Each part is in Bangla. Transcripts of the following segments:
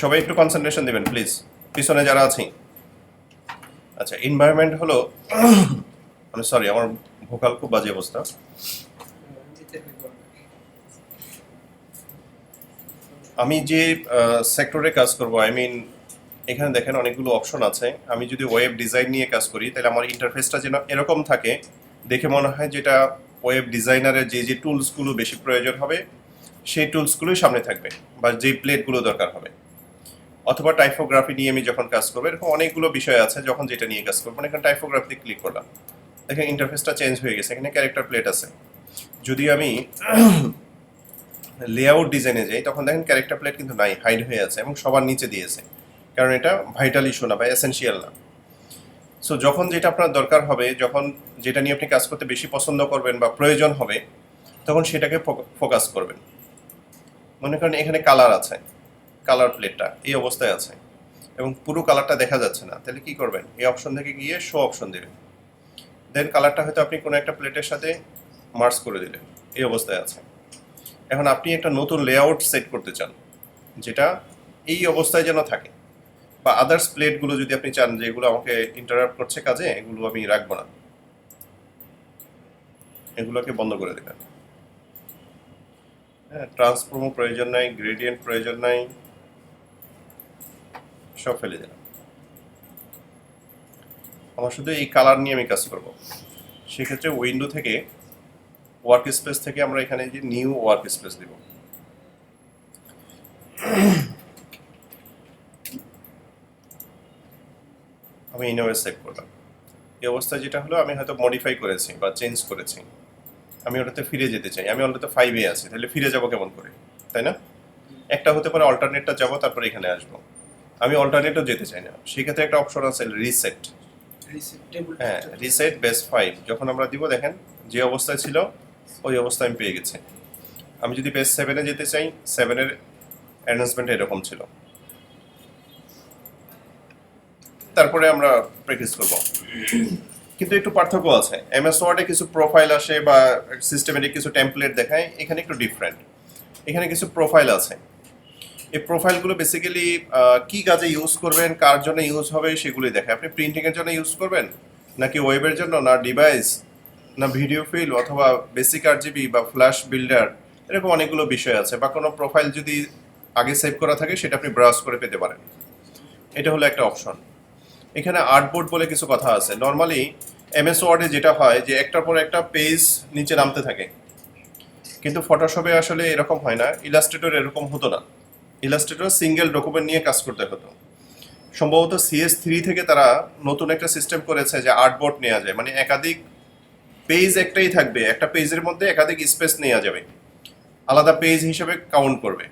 সবাই একটু কনসেন্ট্রেশন দিবেন প্লিজ, পিছনে যারা আছি। আচ্ছা, এনভায়রনমেন্ট হলো আমি সরি, আমার ভোকাল খুব বাজে অবস্থা। আমি যে সেক্টরে কাজ করব, আই মিন এখানে দেখেন অনেকগুলো অপশন আছে। আমি যদি ওয়েব ডিজাইন নিয়ে কাজ করি তাহলে আমার ইন্টারফেসটা যেন এরকম থাকে, দেখে মনে হয় যেটা ওয়েব ডিজাইনারের যে যে টুলসগুলো বেশি প্রয়োজন হবে সেই টুলসগুলোই সামনে থাকবে, বা যেই প্লেটগুলো দরকার হবে। অথবা টাইপোগ্রাফি নিয়ে আমি যখন কাজ করবো, এরকম অনেকগুলো বিষয় আছে, যখন যেটা নিয়ে কাজ করবো এখানে টাইপোগ্রাফিতে ক্লিক করলাম, দেখেন ইন্টারফেসটা চেঞ্জ হয়ে গেছে, এখানে ক্যারেক্টার প্লেট আছে। যদি আমি লেআউট ডিজাইনে যাই তখন দেখেন ক্যারেক্টার প্লেট কিন্তু নাই, হাইড হয়ে আছে এবং সবার নিচে দিয়েছে, কারণ এটা ভাইটাল ইস্যু না বা এসেনশিয়াল না। সো যখন যেটা আপনার দরকার হবে, যখন যেটা নিয়ে আপনি কাজ করতে বেশি পছন্দ করবেন বা প্রয়োজন হবে, তখন সেটাকে ফোকাস করবেন। মনে করেন এখানে কালার আছে, কালার প্লেটটা এই অবস্থায় আছে এবং পুরো কালারটা দেখা যাচ্ছে না, তাহলে কি করবেন? এই অপশন থেকে গিয়ে শো অপশন দেবেন, দেন কালারটা হয়তো আপনি কোনো একটা প্লেটের সাথে মার্জ করে দিলেন, এই অবস্থায় আছে। এখন আপনি একটা নতুন লেআউট সেট করতে চান যেটা এই অবস্থায় যেন থাকে, বা আদার্স প্লেটগুলো যদি আপনি চান যে এগুলো আমাকে ইন্টারাপ্ট করছে কাজে, এগুলো আমি রাখবো না, এগুলোকে বন্ধ করে দেবেন। হ্যাঁ, ট্রান্সফর্মও প্রয়োজন নাই, গ্রেডিয়েন্ট প্রয়োজন নাই, সব ফেলে দিলাম। আমার শুধু এই কালার নিয়ে আমি কাজ করব। সেক্ষেত্রে উইন্ডো থেকে ওয়ার্ক স্পেস থেকে আমরা এখানে যে নিউ ওয়ার্ক স্পেস দিব। আমি ইনোভে সেভ করলাম। এই অবস্থায় যেটা হলো, আমি হয়তো মডিফাই করেছি বা চেঞ্জ করেছি, আমি ওটাতে ফিরে যেতে চাই। আমি অলরেডি 5-এ আছি, তাহলে ফিরে যাব কেমন করে, তাই না? একটা হতে পারে অল্টারনেটটা যাবো তারপরে এখানে আসবো, আমি অল্টারনেটও যেতে চাই না, সেক্ষেত্রে একটা অপশন আছে রিসেট। হ্যাঁ, রিসেট বেস 5 যখন আমরা দিব, দেখেন যে অবস্থায় ছিল ওই অবস্থায় আমি পেয়ে গেছি। আমি যদি বেস 7-এ যেতে চাই, 7-এর অ্যানাউন্সমেন্ট এরকম ছিল। তারপরে আমরা প্র্যাকটিস করব। কিন্তু একটু পার্থক্য আছে, এমএস ওয়ার্ডে কিছু প্রোফাইল আসে বা সিস্টেমেটিক কিছু টেমপ্লেট দেখায়, এখানে একটু ডিফারেন্ট। এখানে কিছু প্রোফাইল আছে, এই প্রোফাইলগুলো বেসিক্যালি কি কাজে ইউজ করবেন, কার জন্য ইউজ হবে সেগুলোই দেখায়। আপনি প্রিন্টিংয়ের জন্য ইউজ করবেন নাকি ওয়েবের জন্য, না ডিভাইস, না ভিডিও ফিল, অথবা বেসিক আরজিবি বা ফ্ল্যাশ বিল্ডার, এরকম অনেকগুলো বিষয় আছে। বা কোনো প্রোফাইল যদি আগে সেভ করা থাকে সেটা আপনি ব্রাউজ করে পেতে পারেন, এটা হলো একটা অপশন। এখানে আর্টবোর্ড বলে কিছু কথা আছে। নর্মালি এমএস ওয়ার্ডে যেটা হয় যে একটার পর একটা পেজ নিচে নামতে থাকে, কিন্তু ফটোশপে আসলে এরকম হয় না, ইলাস্ট্রেটর এরকম হতো না। ইলাস্ট্রেটর সিঙ্গেল ডকুমেন্ট নিয়ে কাজ করতে হতো। সম্ভবত CS3 থেকে তারা নতুন একটা সিস্টেম করেছে যে আর্টবোর্ড নেওয়া যায়, মানে একাধিক পেজ একটাই থাকবে, একটা পেজের মধ্যে একাধিক স্পেস নেওয়া যাবে, আলাদা পেজ হিসেবে কাউন্ট করবে।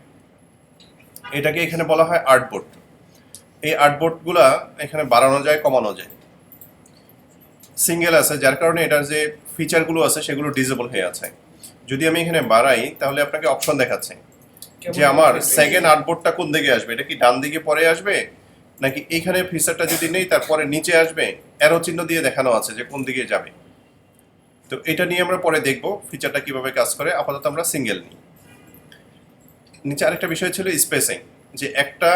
এটাকে এখানে বলা হয় আর্টবোর্ড। এই আর্টবোর্ডগুলা এখানে বাড়ানো যায়, কমানো যায়। সিঙ্গেল আছে, যার কারণে এটার যে ফিচারগুলো আছে সেগুলো ডিসেবল হয়ে আছে। যদি আমি এখানে বাড়াই তাহলে আপনাকে অপশন দেখাচ্ছে যে আমার সেকেন্ড আর্টবোর্ডটা কোন দিকে আসবে, এটা কি ডান দিকে পরে আসবে, নাকি এইখানে ফিচারটা যদি নেই তারপরে নিচে আসবে, অ্যারো চিহ্ন দিয়ে দেখানো আছে যে কোন দিকে যাবে। তো এটা নিয়ে আমরা পরে দেখব ফিচারটা কিভাবে কাজ করে। আপাতত আমরা সিঙ্গেল নিই। নিচে আরেকটা বিষয় ছিল স্পেসিং, যে একটা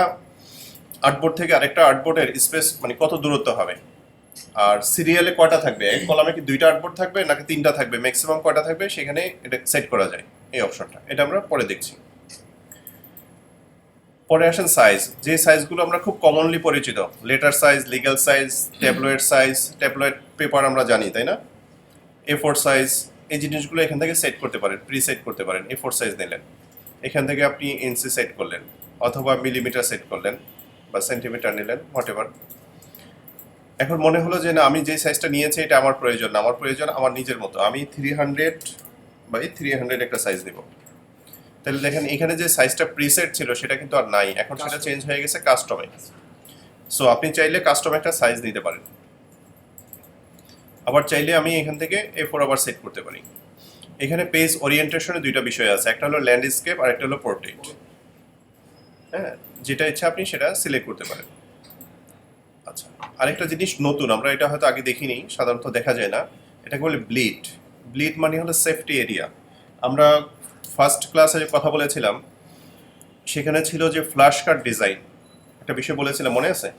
আর্টবোর্ড থেকে আরেকটা আর্টবোর্ডের স্পেস মানে কত দূরত্ব হবে, আর সিরিয়ালে কয়টা থাকবে, এক কলামে কি 2টা আর্টবোর্ড থাকবে নাকি 3টা থাকবে, ম্যাক্সিমাম কয়টা থাকবে, সেখানে এটা সেট করা যায় এই অপশনটা। এটা আমরা পরে দেখছি। পরে আসেন সাইজ, যে সাইজগুলো আমরা খুব কমনলি পরিচিত, letter size, legal size, tabloid size, tabloid paper আমরা জানি, তাই না? A4 সাইজ, এই জিনিসগুলো এখান থেকে সেট করতে পারেন, প্রি সেট করতে পারেন। A4 সাইজ নিলেন, এখান থেকে আপনি ইঞ্চি সেট করলেন, অথবা মিলিমিটার সেট করলেন, বা সেন্টিমিটার নিলেন, হোয়াটএভার। এখন মনে হলো যে না, আমি যে সাইজটা নিয়েছি এটা আমার প্রয়োজন না, আমার প্রয়োজন আমার নিজের মতো, আমি 300 বাই 300 একটা সাইজ নিব। তাহলে দেখেন এখানে যে সাইজটা প্রিসেট ছিল সেটা কিন্তু আর নাই, এখন সেটা চেঞ্জ হয়ে গেছে কাস্টমে। সো আপনি চাইলে কাস্টম একটা সাইজ নিতে পারেন। আবার চাইলে আমি এখান থেকে A4 আবার সেট করতে পারি। এখানে পেজ ওরিয়েন্টেশনে 2টা বিষয় আছে, একটা হলো ল্যান্ডস্কেপ আর একটা হলো পোর্ট্রেট। হ্যাঁ, যেটা ইচ্ছা আপনি সেটা সিলেক্ট করতে পারেন। আচ্ছা, আরেকটা জিনিস নতুন, আমরা এটা হয়তো আগে দেখিনি, সাধারণত দেখা যায় না, এটাকে বলে ব্লিড। ব্লিড মানে হলো সেফটি এরিয়া। আমরা ফার্স্ট ক্লাসে কথা বলেছিলাম, সেখানে ছিল যে ফ্ল্যাশ কার্ড ডিজাইন, একটা বিষয় বলেছিলাম মনে আছে,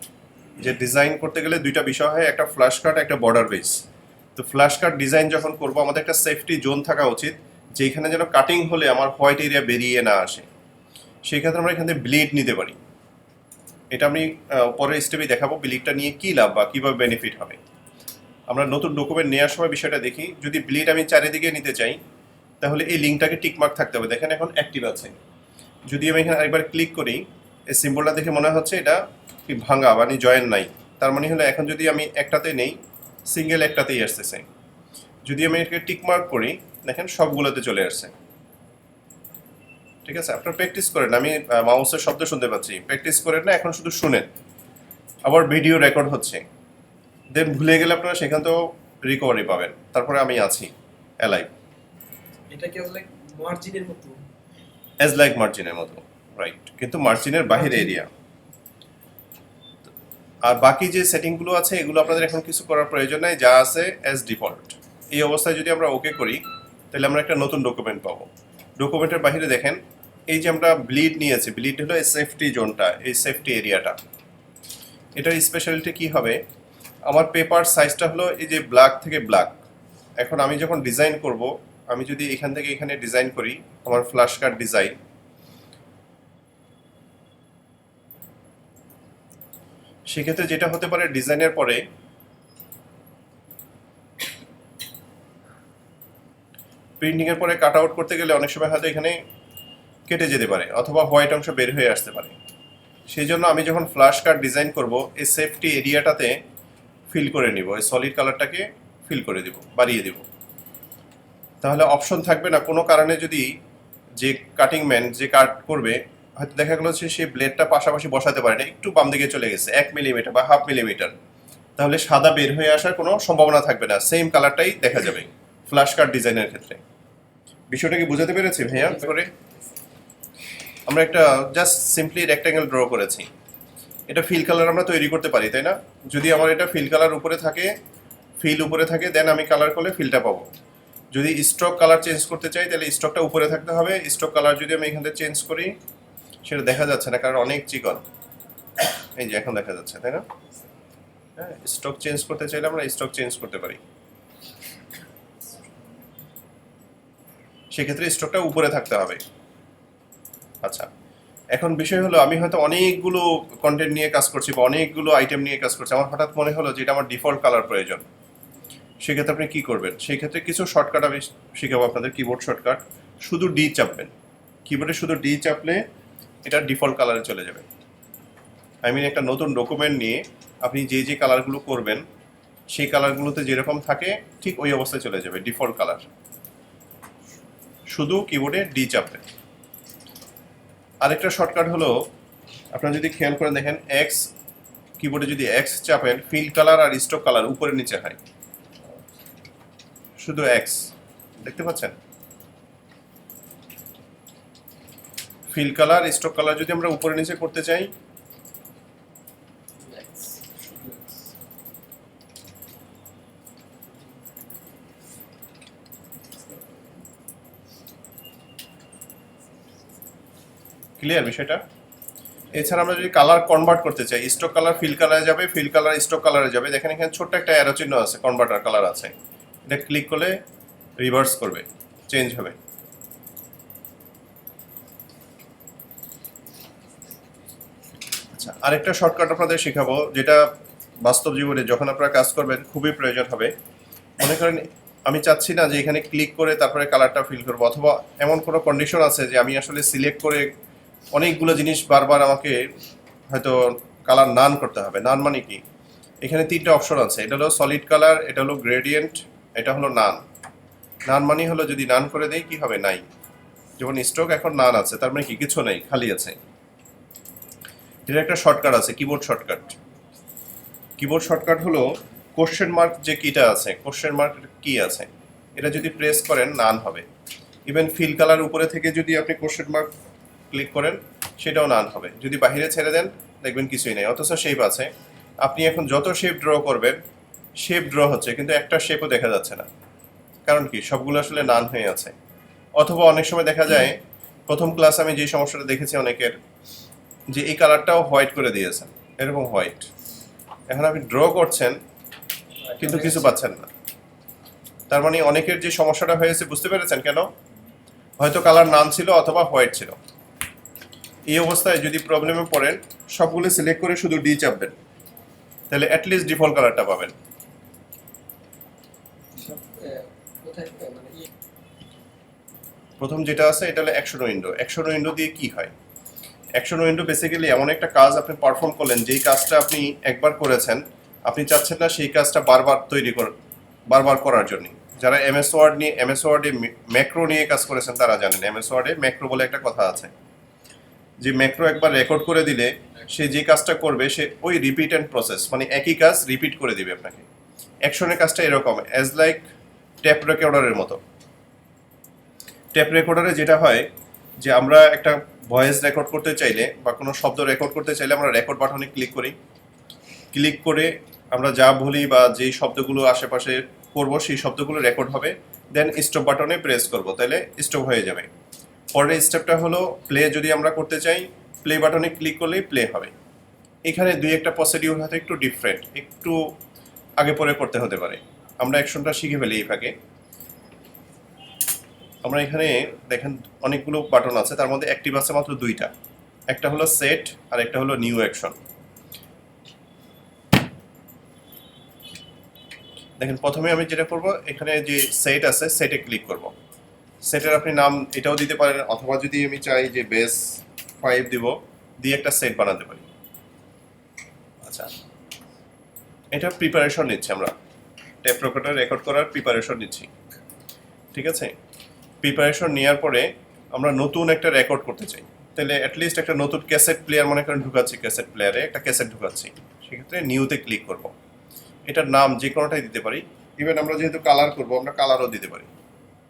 যে ডিজাইন করতে গেলে দুইটা বিষয় হয়, একটা ফ্ল্যাশ কাট, একটা বর্ডার বেস। তো ফ্ল্যাশ কাট ডিজাইন যখন করব আমাদের একটা সেফটি জোন থাকা উচিত, যেখানে যেন কাটিং হলে আমার হোয়াইট এরিয়া বেরিয়ে না আসে। সেই ক্ষেত্রে আমরা এখান থেকে ব্লিড নিতে পারি। এটা আমি পরের স্টেপে দেখাবো ব্লিডটা নিয়ে কী লাভ বা কীভাবে বেনিফিট হবে। আমরা নতুন ডকুমেন্ট নেওয়ার সময় বিষয়টা দেখি, যদি ব্লিড আমি চারিদিকে নিতে চাই তাহলে এই লিঙ্কটাকে টিকমার্ক থাকতে হবে, দেখেন এখন অ্যাক্টিভ আছে। যদি আমি এখানে আরেকবার ক্লিক করি, এই সিম্বলটা দেখে মনে হচ্ছে এটা কি ভাঙা, মানে জয়েন নাই। তার মানে হলো এখন যদি আমি একটাতে নেই, সিঙ্গেল একটাতেই আসতেছে। যদি আমি এটাকে টিকমার্ক করি, দেখেন সবগুলোতে চলে আসছে। ঠিক আছে, আপনারা প্র্যাকটিস করেন। আমি মাউসের শব্দ শুনতে পাচ্ছি, প্র্যাকটিস করেন না, এখন শুধু শুনেন। আবার ভিডিও রেকর্ড হচ্ছে, দেন ভুলে গেলে আপনারা সেখান থেকেও রিকভারি পাবেন। তারপরে আমি আছি অ্যালাইভ। এটা কি লাইক মার্জিনের মতো? অ্যাজ লাইক মার্জিনের মতো, রাইট, কিন্তু মার্জিনের বাহির এরিয়া। আর বাকি যে সেটিংগুলো আছে এগুলো আপনাদের এখন কিছু করার প্রয়োজন নাই, যা আছে অ্যাজ ডিফল্ট। এই অবস্থায় যদি আমরা ওকে করি তাহলে আমরা একটা নতুন ডকুমেন্ট পাবো। ডকুমেন্টের বাইরে দেখেন এই যে আমরা ব্লিড নিয়েছি, ব্লিড হলো এই সেফটি জোনটা, এই সেফটি এরিয়াটা। এটার স্পেশালিটি কি হবে, আমার পেপার সাইজটা হলো এই যে ব্ল্যাক থেকে ব্ল্যাক। এখন আমি যখন ডিজাইন করব, আমি যদি এখান থেকে এখানে ডিজাইন করি, আমার ফ্ল্যাশ কার্ড ডিজাইন, সেক্ষেত্রে যেটা হতে পারে ডিজাইনের পরে প্রিন্টিংয়ের পরে কাট আউট করতে গেলে অনেক সময় হয়তো এখানে কেটে যেতে পারে অথবা হোয়াইট অংশ বের হয়ে আসতে পারে। সেই জন্য আমি যখন ফ্ল্যাশ কার্ড ডিজাইন করব, এই সেফটি এরিয়াটাতে ফিল করে নিব, এই সলিড কালারটাকে ফিল করে দিব, বাড়িয়ে দিব। তাহলে অপশন থাকবে না কোনো কারণে যদি যে কাটিং ম্যান যে কাট করবে হয়তো দেখা গেলো যে সেই ব্লেডটা পাশাপাশি বসাতে পারে না, একটু বাম দিকে চলে গেছে 1 মিলিমিটার বা 0.5 মিলিমিটার, তাহলে সাদা বের হয়ে আসার কোনো সম্ভাবনা থাকবে না, সেম কালারটাই দেখা যাবে ফ্ল্যাশ কার্ড ডিজাইনের ক্ষেত্রে। বিষয়টা কি বুঝাতে পেরেছি ভাইয়া? করে আমরা একটা জাস্ট সিম্পলি রেক্ট্যাঙ্গেল ড্র করেছি, এটা ফিল কালার আমরা তৈরি করতে পারি, তাই না? যদি আমার এটা ফিল কালার উপরে থাকে, ফিল উপরে থাকে, দেন আমি কালার করলে ফিলটা পাবো। যদি স্ট্রোক কালার চেঞ্জ করতে চাই তাহলে স্ট্রোকটা উপরে থাকতে হবে। স্ট্রোক কালার যদি আমি এখান থেকে চেঞ্জ করি, সেটা দেখা যাচ্ছে না কারণ অনেক চিকন। এই যে এখন দেখা যাচ্ছে, তাই না? হ্যাঁ, স্ট্রোক চেঞ্জ করতে চাইলে আমরা স্ট্রোক চেঞ্জ করতে পারি, সেক্ষেত্রে স্ট্রোকটা উপরে থাকতে হবে। আচ্ছা, এখন বিষয় হলো আমি হয়তো অনেকগুলো কন্টেন্ট নিয়ে কাজ করছি বা অনেকগুলো আইটেম নিয়ে কাজ করছি, আমার হঠাৎ মনে হলো যে এটা আমার ডিফল্ট কালার প্রয়োজন। সেক্ষেত্রে আপনি কী করবেন? সেই ক্ষেত্রে কিছু শর্টকাট আমি শিখাবো আপনাদের, কিবোর্ড শর্টকাট। শুধু ডি চাপবেন, কিবোর্ডে শুধু ডি চাপলে এটা ডিফল্ট কালারে চলে যাবে। আই মিন একটা নতুন ডকুমেন্ট নিয়ে আপনি যে যে কালারগুলো করবেন সেই কালারগুলোতে যেরকম থাকে ঠিক ওই অবস্থায় চলে যাবে, ডিফল্ট কালার। শুধু কিবোর্ডে ডি চাপবেন। আরেকটা শর্টকাট হলো, আপনারা যদি খেয়াল করে দেখেন, এক্স, কিবোর্ডে যদি এক্স চাপেন ফিল কালার আর স্ট্রোক কালার উপরে নিচে হয়, শুধু এক্স, দেখতে পাচ্ছেন? ফিল কালার স্ট্রোক কালার যদি আমরা উপরে নিচে করতে চাই, ক্লিয়ার বিষয়টা? এছাড়া আমরা যদি কালার কনভার্ট করতে চাই, স্ট্রোক কালার ফিল কালারে যাবে, ফিল কালার স্ট্রোক কালারে যাবে। দেখেন এখানে ছোট্ট একটা অ্যারো চিহ্ন আছে, কনভার্টার কালার আছে, এটা ক্লিক করলে রিভার্স করবে, চেঞ্জ হবে। আচ্ছা, আরেকটা শর্টকাট আপনাদের শেখাবো, যেটা বাস্তব জীবনে যখন আপনারা কাজ করবেন খুবই প্রয়োজন হবে। মনে করেন আমি চাচ্ছি না যে এখানে ক্লিক করে তারপরে কালারটা ফিল করবো, অথবা এমন কোনো কন্ডিশন আছে যে আমি আসলে সিলেক্ট করে অনেকগুলো জিনিস বারবার আমাকে হয়তো কালার নান করতে হবে। নান মানে কি? এখানে 3টা অপশন আছে, এটা হলো সলিড কালার, এটা হলো গ্রেডিয়েন্ট, এটা হলো নান। নান মানে হলো যদি নান করে দেই কি হবে? নাই। যেমন স্ট্রোক এখন নান আছে, তার মানে কি? কিছু নেই, খালি আছে। এটা একটা শর্টকাট আছে, কিবোর্ড শর্টকাট। কিবোর্ড শর্টকাট হলো কোশ্চেন মার্ক যে কিটা আছে, কোশ্চেন মার্ক কি আছে, এটা যদি প্রেস করেন নান হবে। ইভেন ফিল কালার উপরে থেকে যদি আপনি কোশ্চেন মার্ক ক্লিক করেন সেটাও নান হবে। যদি বাহিরে ছেড়ে দেন দেখবেন কিছুই নেই, অথচ শেপ আছে। আপনি এখন যত শেপ ড্র করবেন, শেপ ড্র হচ্ছে কিন্তু একটা শেপও দেখা যাচ্ছে না। কারণ কি? সবগুলো আসলে নান হয়ে আছে। অথবা অনেক সময় দেখা যায়, প্রথম ক্লাস আমি যে সমস্যাটা দেখেছি অনেকের, যে এই কালারটাও হোয়াইট করে দিয়েছেন, এরকম হোয়াইট। এখন আপনি ড্র করছেন কিন্তু কিছু পাচ্ছেন না। তার মানে অনেকের যে সমস্যাটা হয়েছে বুঝতে পেরেছেন কেন? হয়তো কালার নান ছিল অথবা হোয়াইট ছিল। এই অবস্থায় যদি প্রবলেমে পড়েন, সবগুলো সিলেক্ট করে শুধু ডি চাপবেন, তাহলে অ্যাটলিস্ট ডিফল্ট কালারটা পাবেন। সব, কোথায় মানে প্রথম যেটা আছে এটা হলো অ্যাকশন উইন্ডো। অ্যাকশন উইন্ডো দিয়ে কি হয়? অ্যাকশন উইন্ডো বেসিক্যালি এমন একটা কাজ আপনি পারফর্ম করলেন, যেই কাজটা আপনি একবার করেছেন, আপনি চাচ্ছেন না সেই কাজটা বারবার করার জন্য। যারা এমএস ওয়ার্ডে ম্যাক্রো নিয়ে কাজ করেছেন তারা জানেন, এমএস ওয়ার্ডে ম্যাক্রো বলে একটা কথা আছে, যে ম্যাক্রো একবার রেকর্ড করে দিলে সে যে কাজটা করবে সে ওই রিপিট অ্যান্ড প্রসেস, মানে একই কাজ রিপিট করে দিবে আপনাকে। অ্যাকশনের কাজটা এরকম, অ্যাজ লাইক ট্যাপ রেকর্ডারের মতো। ট্যাপ রেকর্ডারে যেটা হয় যে আমরা একটা ভয়েস রেকর্ড করতে চাইলে বা কোনো শব্দ রেকর্ড করতে চাইলে আমরা রেকর্ড বাটনে ক্লিক করি। ক্লিক করে আমরা যা বলি বা যেই শব্দগুলো আশেপাশে করব সেই শব্দগুলো রেকর্ড হবে, দেন স্টপ বাটনে প্রেস করব, তাহলে স্টপ হয়ে যাবে। পরের স্টেপটা হলো প্লে। যদি আমরা করতে চাই, প্লে বাটনে ক্লিক করলেই প্লে হবে। এখানে দুই একটা প্রসিডিউর হয়তো একটু ডিফারেন্ট, একটু আগে পরে করতে হতে পারে। আমরা অ্যাকশনটা শিখে ফেলি এই ফাঁকে। আমরা এখানে দেখেন অনেকগুলো বাটন আছে, তার মধ্যে অ্যাক্টিভ আছে মাত্র দুইটা, একটা হলো সেট আর একটা হলো নিউ অ্যাকশন। দেখেন প্রথমে আমি যেটা করব, এখানে যে সেট আছে সেটে ক্লিক করব। সেটের আপনি নাম এটাও দিতে পারেন, অথবা যদি আমি চাই যে বেস 5 দিব, দিয়ে একটা সেট বানাতে পারি। আচ্ছা, এটা প্রিপারেশন নিচ্ছি আমরা, ট্যাপ রেকর্ডার রেকর্ড করার প্রিপারেশন নিচ্ছি, ঠিক আছে? প্রিপারেশন নেওয়ার পরে আমরা নতুন একটা রেকর্ড করতে চাই, তাহলে অ্যাটলিস্ট একটা নতুন ক্যাসেট প্লেয়ার মনে করেন ঢুকাচ্ছি, ক্যাসেট প্লেয়ারে একটা ক্যাসেট ঢুকাচ্ছি, সেক্ষেত্রে নিউতে ক্লিক করব। এটার নাম যে কোনোটাই দিতে পারি। ইভেন আমরা যেহেতু কালার করব, আমরা কালারও দিতে পারি,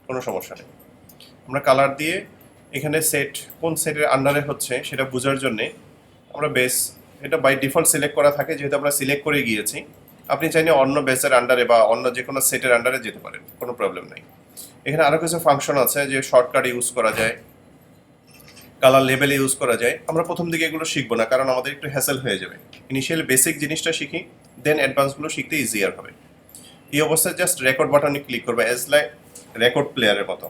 কোনো সমস্যা নেই। আমরা কালার দিয়ে এখানে সেট কোন সেটের আন্ডারে হচ্ছে সেটা বোঝার জন্যে আমরা বেস, এটা বাই ডিফল্ট সিলেক্ট করা থাকে, যেহেতু আমরা সিলেক্ট করে গিয়েছি। আপনি চাইলে অন্য বেসের আন্ডারে বা অন্য যে কোনো সেটের আন্ডারে যেতে পারেন, কোনো প্রবলেম নেই। এখানে আরও কিছু ফাংশন আছে, যে শর্টকাট ইউজ করা যায়, কালার লেবেল ইউজ করা যায়। আমরা প্রথম দিকে এগুলো শিখবো না, কারণ আমাদের একটু হ্যাসেল হয়ে যাবে। ইনিশিয়াল বেসিক জিনিসটা শিখি, দেন অ্যাডভান্সগুলো শিখতে ইজিয়ার হবে। এই অবস্থায় জাস্ট রেকর্ড বাটনে ক্লিক করবে, অ্যাজ লাইক রেকর্ড প্লেয়ারের মতো।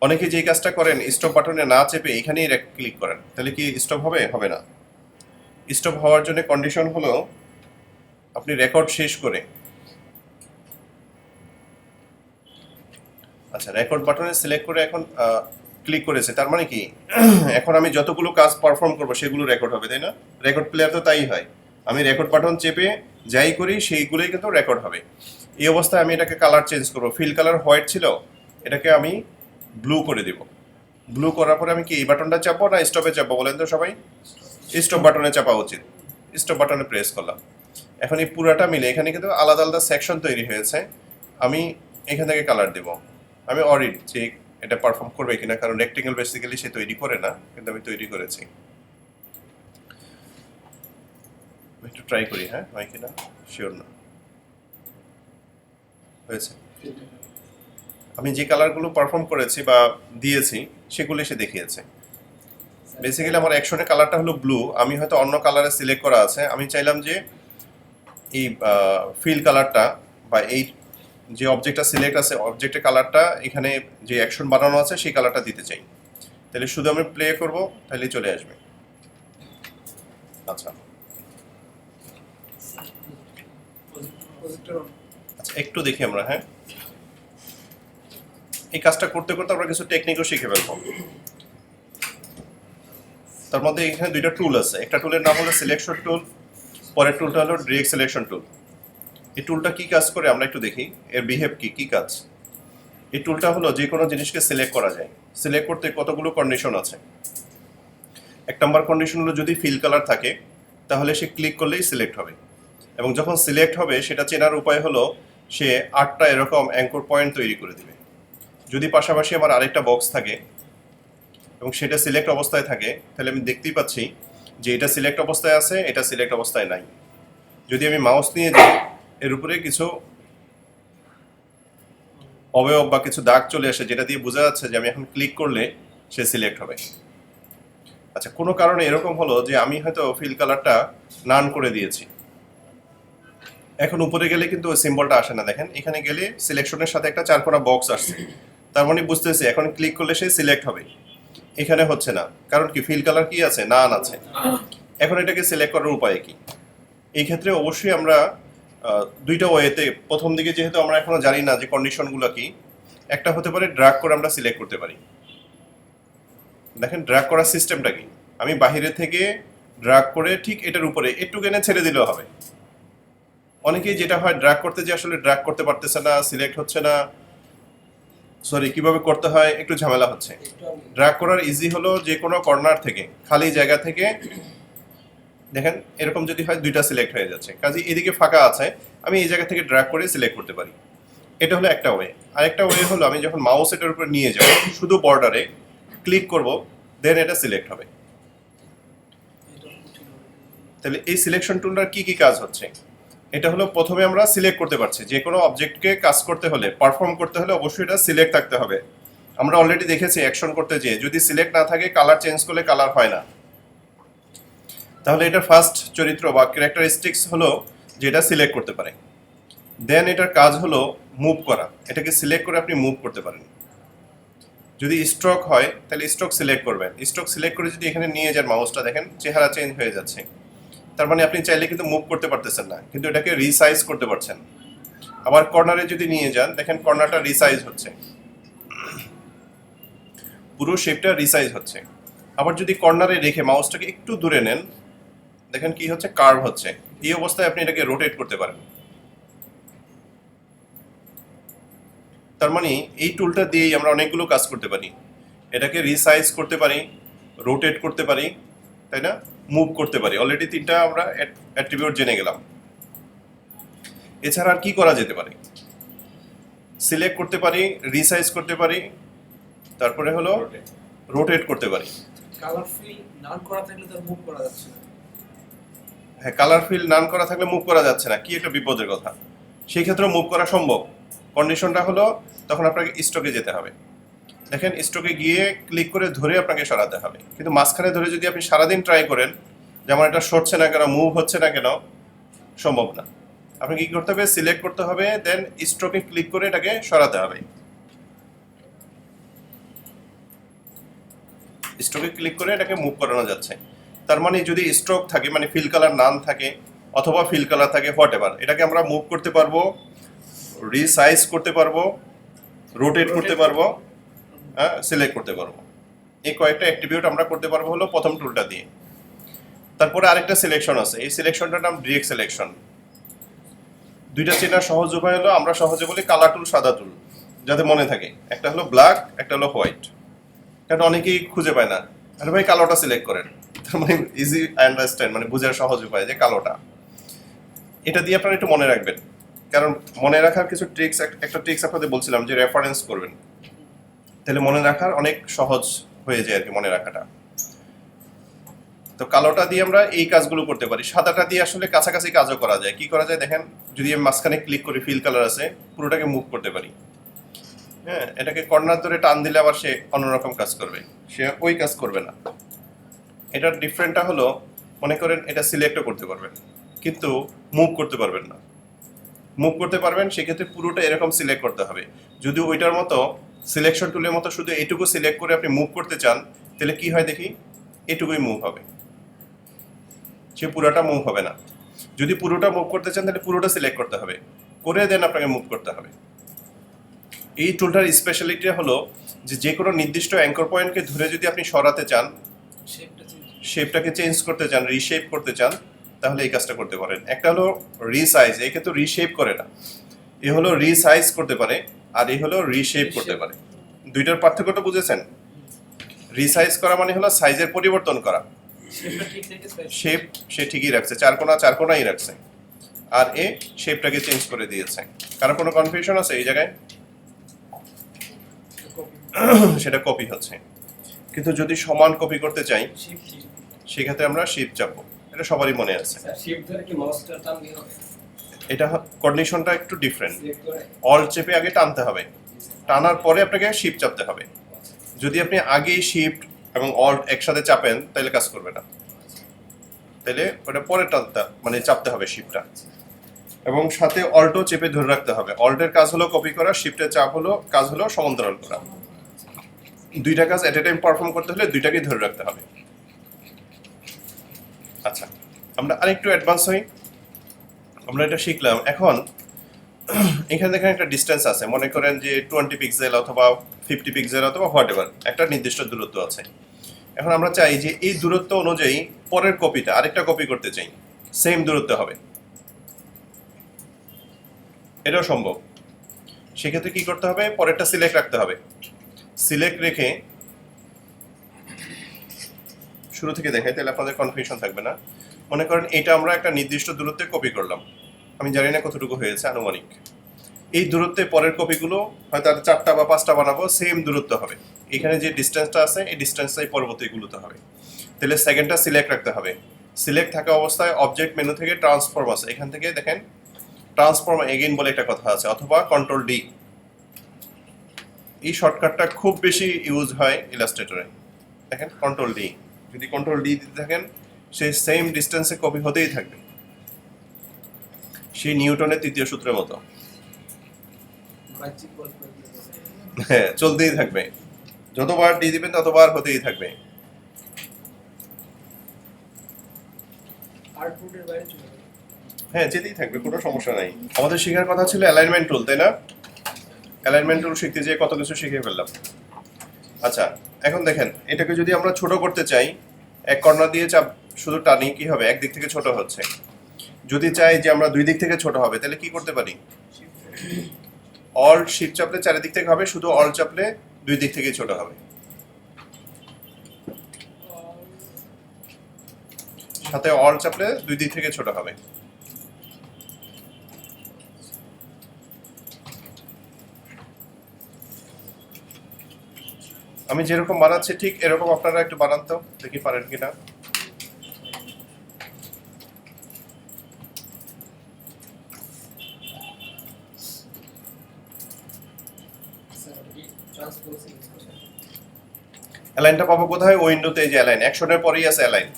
অনেকে যেই কাজটা করেন, স্টপ বাটনে না চেপে এখানেই ক্লিক করেন, তাহলে কি স্টপ হবে? হবে না। স্টপ হওয়ার জন্য কন্ডিশন হলো আপনি রেকর্ড শেষ করে, আচ্ছা রেকর্ড বাটনে সিলেক্ট করে এখন ক্লিক করেছে, তার মানে কি এখন আমি যতগুলো কাজ পারফর্ম করবো সেগুলো রেকর্ড হবে, তাই না? রেকর্ড প্লেয়ার তো তাই হয়, আমি রেকর্ড বাটন চেপে যাই করি সেইগুলোই কিন্তু রেকর্ড হবে। এই অবস্থায় আমি এটাকে কালার চেঞ্জ করবো। ফিল কালার হোয়াইট ছিল, এটাকে আমি ব্লু করে দিব। ব্লু করার পরে আমি কি এই বাটনটা চাপবো না স্টপে চাপবো বলেন তো সবাই? স্টপ বাটনে চাপা উচিত। স্টপ বাটনে প্রেস করলাম। এখন এই পুরাটা মিলে এখানে কিন্তু আলাদা আলাদা সেকশন তৈরি হয়েছে। আমি এখান থেকে কালার দেব। আমি অডিট যে এটা পারফর্ম করবে কিনা, কারণ রেক্টেঙ্গেল বেসিক্যালি সে তৈরি করে না, কিন্তু আমি তৈরি করেছি। একটু ট্রাই করি, হ্যাঁ হয় কিনা শিওর না। হয়েছে। আমি যে কালারগুলো পারফর্ম করেছি বা দিয়েছি সেগুলো সে দেখিয়েছে। বেসিক্যালি আমার অ্যাকশনের কালারটা হলো ব্লু, আমি হয়তো অন্য কালারে সিলেক্ট করা আছে, আমি চাইলাম যে এই ফিল কালারটা বা এই যে অবজেক্টটা সিলেক্ট আছে অবজেক্টের কালারটা এখানে যে অ্যাকশন বানানো আছে সেই কালারটা দিতে চাই, তাহলে শুধু আমি প্লে করব, তাহলেই চলে আসবে। আচ্ছা প্রজেক্টর আচ্ছা একটু দেখি আমরা, হ্যাঁ এই কাজটা করতে করতে আমরা কিছু টেকনিকও শিখে ফেলবো। তার মধ্যে এখানে দুইটা টুল আছে, একটা টুলের নাম হলো সিলেকশন টুল, পরের টুলটা হলো ডিরেক্ট সিলেকশন টুল। এই টুলটা কি কাজ করে আমরা একটু দেখি, এর বিহেভ কি কি কাজ। এই টুলটা হলো যে কোনো জিনিসকে সিলেক্ট করা যায়। সিলেক্ট করতে কতগুলো কন্ডিশন আছে। এক নম্বর কন্ডিশন হলো যদি ফিল কালার থাকে তাহলে সে ক্লিক করলেই সিলেক্ট হবে, এবং যখন সিলেক্ট হবে সেটা চেনার উপায় হলো সে 8টা এরকম অ্যাঙ্কর পয়েন্ট তৈরি করে দিবে। যদি পাশাপাশি আমার আরেকটা বক্স থাকে এবং সেটা সিলেক্ট অবস্থায় থাকে, তাহলে আমি দেখতেই পাচ্ছি যে এটা সিলেক্ট অবস্থায় আছে, এটা সিলেক্ট অবস্থায় নাই। যদি আমি মাউস নিয়ে যাই, এর উপরে কিছু অবয়ব বা কিছু দাগ চলে আসে, যেটা দিয়ে বোঝা যাচ্ছে যে আমি এখন ক্লিক করলে সে সিলেক্ট হবে। আচ্ছা, কোনো কারণে এরকম হলো যে আমি হয়তো ফিল কালারটা নান করে দিয়েছি, এখন উপরে গেলে কিন্তু ওই সিম্বলটা আসে না। দেখেন এখানে গেলে সিলেকশনের সাথে একটা চারকোনা বক্স আসছে, তার মানে বুঝতেছি এখন ক্লিক করলে সে সিলেক্ট হবে। এখানে হচ্ছে না, কারণ কি ফিল কালার কি আছে, নান আছে। এখন এটাকে সিলেক্ট করার উপায় কি? এই ক্ষেত্রে অবশ্যই আমরা দুইটা ওয়েতে, প্রথম দিকে যেহেতু আমরা এখনো জানি না যে কন্ডিশনগুলো কি, একটা হতে পারে ড্র্যাগ করে আমরা সিলেক্ট করতে পারি। দেখেন ড্র্যাগ করার সিস্টেমটা কি, আমি বাহিরে থেকে ড্র্যাগ করে ঠিক এটার উপরে একটু টেনে ছেড়ে দিলেও হবে। অনেকেই যেটা হয় ড্র্যাগ করতে যে আসলে ড্র্যাগ করতে পারতেছে না, সিলেক্ট হচ্ছে না, সরি কিভাবে করতে হয় একটু ঝামেলা হচ্ছে। একটু আমি ড্র্যাগ করার ইজি হলো যে কোনো কর্নার থেকে খালি জায়গা থেকে, দেখেন এরকম যদি হয় দুইটা সিলেক্ট হয়ে যাচ্ছে, কাজে এদিকে ফাঁকা আছে, আমি এই জায়গা থেকে ড্র্যাগ করে সিলেক্ট করতে পারি। এটা হলো একটা ওয়ে। আরেকটা ওয়ে হলো আমি যখন মাউস এটার উপর নিয়ে যাব, শুধু বর্ডারে ক্লিক করব, দেন এটা সিলেক্ট হবে। এটা কঠিন হবে। তাহলে এই সিলেকশন টুলটার কি কি কাজ হচ্ছে? এটা হলো প্রথমে আমরা সিলেক্ট করতে পারছি, যে কোনো অবজেক্টকে কাজ করতে হলে, পারফর্ম করতে হলে অবশ্যই এটা সিলেক্ট থাকতে হবে। আমরা অলরেডি দেখেছি অ্যাকশন করতে যেয়ে যদি সিলেক্ট না থাকে, কালার চেঞ্জ করলে কালার হয় না। তাহলে এটা ফার্স্ট চরিত্র বা ক্যারেক্টারিস্টিক্স হলো যে এটা সিলেক্ট করতে পারে। দেন এটার কাজ হলো মুভ করা, এটাকে সিলেক্ট করে আপনি মুভ করতে পারেন। যদি স্ট্রোক হয় তাহলে স্ট্রোক সিলেক্ট করবেন, স্ট্রোক সিলেক্ট করে যদি এখানে নিয়ে যান মাউসটা, দেখেন চেহারা চেঞ্জ হয়ে যাচ্ছে। তার মানে আপনি চাইলে কিন্তু মুভ করতে পারতেছেন না, কিন্তু এটাকে রিসাইজ করতে পারছেন। আবার কর্নারে যদি নিয়ে যান, দেখেন কর্নারটা রিসাইজ হচ্ছে, পুরো শেপটা রিসাইজ হচ্ছে। আবার যদি কর্নারে রেখে মাউসটাকে একটু দূরে নেন, দেখেন কি হচ্ছে, কার্ভ হচ্ছে। এই অবস্থায় আপনি এটাকে রোটেট করতে পারেন। তার মানে এই টুলটা দিয়েই আমরা অনেকগুলো কাজ করতে পারি। এটাকে রিসাইজ করতে পারি, রোটেট করতে পারি, তাই না, মুভ করতে পারি। অলরেডি তিনটা আমরা অ্যাট্রিবিউট জেনে গেলাম। এছাড়া আর কি করা যেতে পারে? সিলেক্ট করতে পারি, রিসাইজ করতে পারি, তারপরে হলো রোটেট করতে পারি। কালার ফিল নান করা থাকলে তার মুভ করা যাচ্ছে না। হ্যাঁ, কালার ফিল নান করা থাকলে মুভ করা যাচ্ছে না, কি একটা বিপদের কথা। সেই ক্ষেত্রে মুভ করা সম্ভব। কন্ডিশনটা হলো তখন আপনাকে স্টকে যেতে হবে। দেখেন স্টকে গিয়ে ক্লিক করে ধরে আপনাকে সরাতে হবে, কিন্তু মাঝখানে ধরে যদি আপনি সারাদিন ট্রাই করেন যেমন এটা সরছে না কেন, মুভ হচ্ছে না কেন, সম্ভব না। আপনাকে কি করতে হবে, সিলেক্ট করতে হবে, দেন স্ট্রোকে ক্লিক করে এটাকে সরাতে হবে। স্ট্রোকে ক্লিক করে এটাকে মুভ করানো যাচ্ছে। তার মানে যদি স্ট্রোক থাকে, মানে ফিল কালার নান থাকে অথবা ফিল কালার থাকে, হোয়াট এভার, এটাকে আমরা মুভ করতে পারবো, রিসাইজ করতে পারবো, রোটেট করতে পারবো, সিলেক্ট করতে পারবো। এই কয়েকটা অ্যাট্রিবিউট আমরা করতে পারবো হলো প্রথম টুলটা দিয়ে। তারপরে আরেকটা সিলেকশন আছে, এই সিলেকশনটার নাম ডিরেক্ট সিলেকশন। দুইটা চেনার সহজ উপায় হলো আমরা সহজে বলি কালা টুল, সাদা টুল, যাতে মনে থাকে। একটা হলো ব্ল্যাক, একটা হলো হোয়াইট। কারণ অনেকেই খুঁজে পায় না, আরে ভাই কালোটা সিলেক্ট করেন। তার মানে ইজি আন্ডারস্ট্যান্ড, মানে বোঝার সহজ উপায় যে কালোটা। এটা দিয়ে আপনারা একটু মনে রাখবেন, কারণ মনে রাখার কিছু ট্রিক্স, একটা ট্রিক্স আপনাদের বলছিলাম যে রেফারেন্স করবেন, তাহলে মনে রাখার অনেক সহজ হয়ে যায় আর কি মনে রাখাটা। তো কালোটা দিয়ে আমরা এই কাজগুলো করতে পারি। সাদাটা দিয়ে আসলে কাছাকাছি কাজও করা যায়। কি করা যায় দেখেন, যদি আমি মাঝখানে ক্লিক করি, ফিল কালার আছে, পুরোটাকে মুভ করতে পারি। হ্যাঁ, এটাকে কর্নার ধরে টান দিলে আবার সে অন্যরকম কাজ করবে, সে ওই কাজ করবে না। এটার ডিফারেন্টটা হলো, মনে করেন এটা সিলেক্টও করতে পারবেন কিন্তু মুভ করতে পারবেন না। মুভ করতে পারবেন, সেক্ষেত্রে পুরোটা এরকম সিলেক্ট করতে হবে। যদি ওইটার মতো সিলেকশন টুলের মতো শুধু এইটুকু সিলেক্ট করে আপনি মুভ করতে চান, তাহলে কি হয় দেখি, এটুকুই মুভ হবে, সে পুরোটা মুভ হবে না। যদি পুরোটা মুভ করতে চান তাহলে পুরোটা সিলেক্ট করতে হবে, করে দেন আপনাকে মুভ করতে হবে। এই টুলটার স্পেশালিটি হলো যে কোনো নির্দিষ্ট অ্যাঙ্কর পয়েন্টকে ধরে যদি আপনি সরাতে চান, শেপটা চেঞ্জ। শেপটাকে চেঞ্জ করতে চান, রিশেপ করতে চান, তাহলে এই কাজটা করতে পারেন। একটা হলো রিসাইজ, এই ক্ষেত্রে রিশেপ করে না, এ হলো রিসাইজ করতে পারে, আর এই হলো রিশেপ করতে পারে। দুইটার পার্থক্যটা বুঝেছেন? রিসাইজ করা মানে হলো সাইজের পরিবর্তন করা, শেপটা ঠিক রেখে সাইজ। শেপ সে ঠিকই রাখছে, চারকোনাই রাখছে, আর এ শেপটাকে চেঞ্জ করে দিয়েছে। কারো কোনো কনফিউশন আছে এই জায়গায়? সেটা কপি হচ্ছে। কিন্তু যদি সমান কপি করতে চাই, শেপ ঠিক। সেক্ষেত্রে আমরা শিফট চাপবো, এটা সবারই মনে আছে। স্যার শেপ ধরে কি মাউসটা টানলে হবে? এটা কন্ডিশনটা একটু ডিফারেন্ট। সিলেক্ট করে অল্ট চেপে আগে টানতে হবে, টানার পরে আপনাকে শিফট চাপতে হবে। যদি আপনি আগেই শিফট এবং অল্ট একসাথে চাপেন তাহলে কাজ করবে না, তাহলে ওটা পরে টানতে মানে চাপতে হবে শিফটটা, এবং সাথে অল্টও চেপে ধরে রাখতে হবে। অল্টের কাজ হলো কপি করা, শিফটের কাজ হলো সমান্তরাল করা। দুইটা কাজ এট এ টাইম পারফর্ম করতে হলে দুইটাকেই ধরে রাখতে হবে। আচ্ছা, আমরা আরেকটু অ্যাডভান্স হই। আমরা এটা শিখলাম। এখন এখানে দেখেন একটা ডিস্টেন্স আছে, মনে করেন যে 20 পিক্সেল অথবা 50 পিক্সেল অথবা হোয়াট এভার একটা নির্দিষ্ট দূরত্ব আছে। এখন আমরা চাই যে এই দূরত্ব অনুযায়ী পরের কপিটা আরেকটা কপি করতে চাই, সেম দূরত্ব হবে, এটাও সম্ভব। সেক্ষেত্রে কি করতে হবে, পরেরটা সিলেক্ট রাখতে হবে। সিলেক্ট রেখে শুরু থেকে দেখাই, তাহলে আপনাদের কনফিউশন থাকবে না। মনে করেন এটা আমরা একটা নির্দিষ্ট দূরত্বে কপি করলাম, আমি জানি না কতটুকু হয়েছে, আনুমানিক। এই দূরত্বে পরের কপিগুলো হয়তো আর 4টা বা 5টা বানাবো, সেম দূরত্ব হবে। এখানে যে ডিস্টেন্সটা আছে এই ডিস্টেন্সটাই পরবর্তীগুলোতে হবে। তাহলে সেকেন্ডটা সিলেক্ট রাখতে হবে। সিলেক্ট থাকা অবস্থায় অবজেক্ট মেনু থেকে ট্রান্সফর্ম আছে, এখান থেকে দেখেন ট্রান্সফর্ম এগেইন বলে একটা কথা আছে, অথবা কন্ট্রোল ডি। এই শর্টকাটটা খুব বেশি ইউজ হয় ইলাস্ট্রেটরে। দেখেন কন্ট্রোল ডি, যদি কন্ট্রোল ডি দিতে থাকেন সেই সেম ডিস্টেন্সে কপি হতেই থাকবে, সেই নিউটনের তৃতীয় সূত্রের মতো। বাহ্যিক বল প্রয়োগ করে দিয়েছে। হ্যাঁ, চলতেই থাকবে, যতবার ডি দিবেন ততবার হতেই থাকবে। আউটপুটের বাইরে চলে যাবে। হ্যাঁ, যেতেই থাকবে, কোনো সমস্যা নাই। আমাদের শেখার কথা ছিল অ্যালাইনমেন্ট টুল, তাই না? অ্যালাইনমেন্ট টুল শিখতে যেয়ে কত কিছু শিখে ফেললাম। আচ্ছা, এখন দেখেন এটাকে যদি আমরা ছোট করতে চাই, এক কর্নার দিয়ে চাপ শুধু টানি, কি হবে, একদিক থেকে ছোট হচ্ছে। যদি চাই যে আমরা দুই দিক থেকে ছোট হবে, তাহলে কি করতে পারি, অল্ট শিফট চাপলে চারিদিক থেকে হবে, শুধু অল্ট চাপলে দুই দিক থেকে ছোট হবে। সাথে অল্ট চাপলে দুই দিক থেকে ছোট হবে। আমি যেরকম বানাচ্ছি ঠিক এরকম আপনারা একটু বানান তো, দেখি পারেন কিনা। স্যার কি ট্রান্সপোজ ইউজ করছেন? অ্যালাইনটা পাবো কোথায়, উইন্ডোতে। এই যে অ্যালাইন, অ্যাকশনের পরেই আছে অ্যালাইন।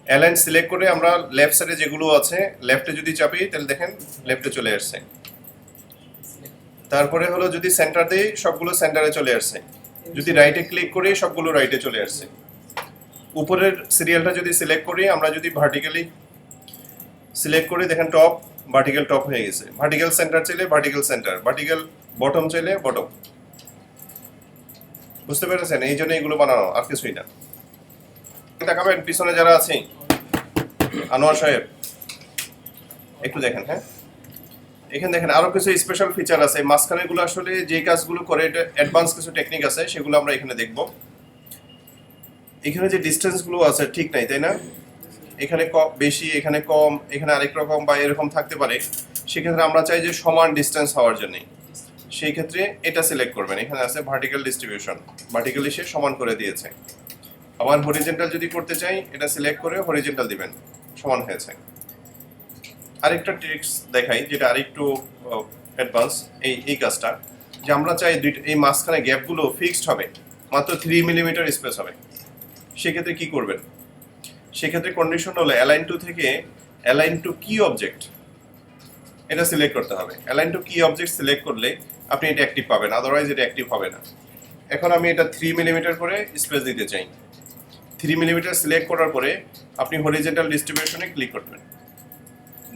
অ্যালাইন সিলেক্ট করে আমরা লেফট সাইডে যেগুলো আছে লেফটে যদি চাপি তাহলে দেখেন লেফটে চলে আসছে। তারপরে হলো যদি সেন্টার দিই সবগুলো সেন্টারে চলে আসছে, যদি রাইটে ক্লিক করি সবগুলো রাইটে চলে আসছে। উপরের সিরিয়ালটা যদি সিলেক্ট করি, আমরা যদি ভার্টিক্যালি সিলেক্ট করি দেখেন টপ, ভার্টিক্যাল টপ হয়ে গেছে। ভার্টিক্যাল সেন্টার চাইলে ভার্টিক্যাল সেন্টার, ভার্টিক্যাল বটম চাইলে বটম। বুঝতে পেরেছেন? এই জন্য এগুলো বানানো, আর কিছুই না। দেখাবেন পিছনে যারা আছে, আনোয়ার সাহেব একটু দেখেন। হ্যাঁ, এখানে দেখেন আরো কিছু স্পেশাল ফিচার আছে। মাঝখানেগুলো আসলে যে কাজগুলো করে এটা অ্যাডভান্স কিছু টেকনিক আছে, সেগুলো আমরা এখানে দেখব। এখানে যে ডিসটেন্স গুলো আছে ঠিক নাই, তাই না? এখানে বেশি, এখানে কম, এখানে আরেক রকম বা এরকম থাকতে পারে। সেক্ষেত্রে আমরা চাই যে সমান ডিসটেন্স হওয়ার জন্য, সেই ক্ষেত্রে এটা সিলেক্ট করবেন। এখানে আছে ভার্টিক্যাল ডিস্ট্রিবিউশন, ভার্টিক্যালি সে সমান করে দিয়েছে। আবার হরিজেন্টাল যদি করতে চাই, এটা সিলেক্ট করে হরিজেন্টাল দিবেন, সমান হয়েছে। আরেকটা ট্রিক্স দেখাই যেটা আরেকটু অ্যাডভান্স, এই কাজটা যে আমরা চাই এই মাঝখানে গ্যাপগুলো ফিক্সড হবে, মাত্র 3 মিলিমিটার স্পেস হবে। সেক্ষেত্রে কি করবেন, সেক্ষেত্রে কন্ডিশন হলো অ্যালাইন টু থেকে অ্যালাইন টু কি অবজেক্ট এটা সিলেক্ট করতে হবে। অ্যালাইন টু কি অবজেক্ট সিলেক্ট করলে আপনি এটা অ্যাক্টিভ পাবেন, আদারওয়াইজ এটা অ্যাক্টিভ হবে না। এখন আমি এটা 3 মিলিমিটার করে স্পেস দিতে চাই। 3 মিলিমিটার সিলেক্ট করার পরে আপনি হরিজেন্টাল ডিস্ট্রিবিউশনে ক্লিক করবেন,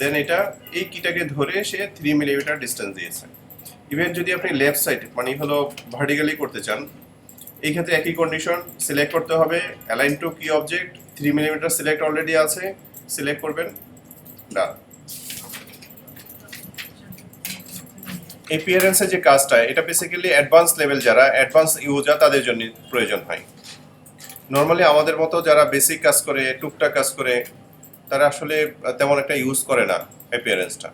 দেন এটা এই কিটাকে ধরে সে 3 মিলিমিটার ডিস্টেন্স দিয়েছে। ইভেন যদি আপনি লেফট সাইড মানে হলো ভার্টিক্যালি করতে চান, এই ক্ষেত্রে একই কন্ডিশন, সিলেক্ট করতে হবে অ্যালাইন টু কি অবজেক্ট, 3 মিলিমিটার সিলেক্ট অলরেডি আছে, সিলেক্ট করবেন, ডান। এপিয়ারেন্সের যে কাজটা, এটা বেসিক্যালি অ্যাডভান্স লেভেল যারা অ্যাডভান্স ইউজার তাদের জন্য প্রয়োজন হয়। নর্মালি আমাদের মতো যারা বেসিক কাজ করে, টুকটাক কাজ করে, তারা আসলে তেমন একটা ইউজ করে না অ্যাপিয়ারেন্সটা।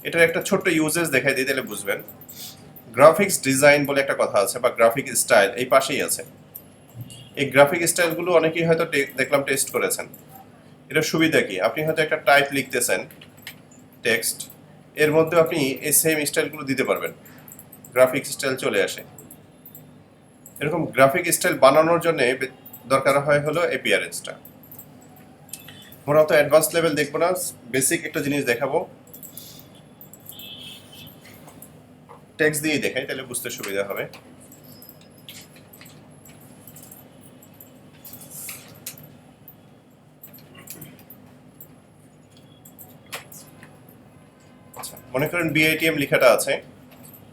এটার একটা ছোট্ট ইউজেস দেখাই দিই তাহলে বুঝবেন। গ্রাফিক্স ডিজাইন বলে একটা কথা আছে, বা গ্রাফিক স্টাইল এই পাশেই আছে। এই গ্রাফিক স্টাইলগুলো অনেকেই হয়তো দেখলাম টেস্ট করেছেন। এটা সুবিধা কি, আপনি হয়তো একটা টাইপ লিখতেছেন টেক্সট, এর মধ্যে আপনি এই সেম স্টাইলগুলো দিতে পারবেন, গ্রাফিক স্টাইল চলে আসে। এরকম গ্রাফিক স্টাইল বানানোর জন্য দরকার হয় হলো অ্যাপিয়ারেন্সটা। আমরা অত অ্যাডভান্স লেভেল দেখবো না, বেসিক একটা জিনিস দেখাবো, টেক্সট দিয়েই দেখাই তাহলে বুঝতে সুবিধা হবে। আচ্ছা, মনে করেন বিআইটিএম লেখাটা আছে,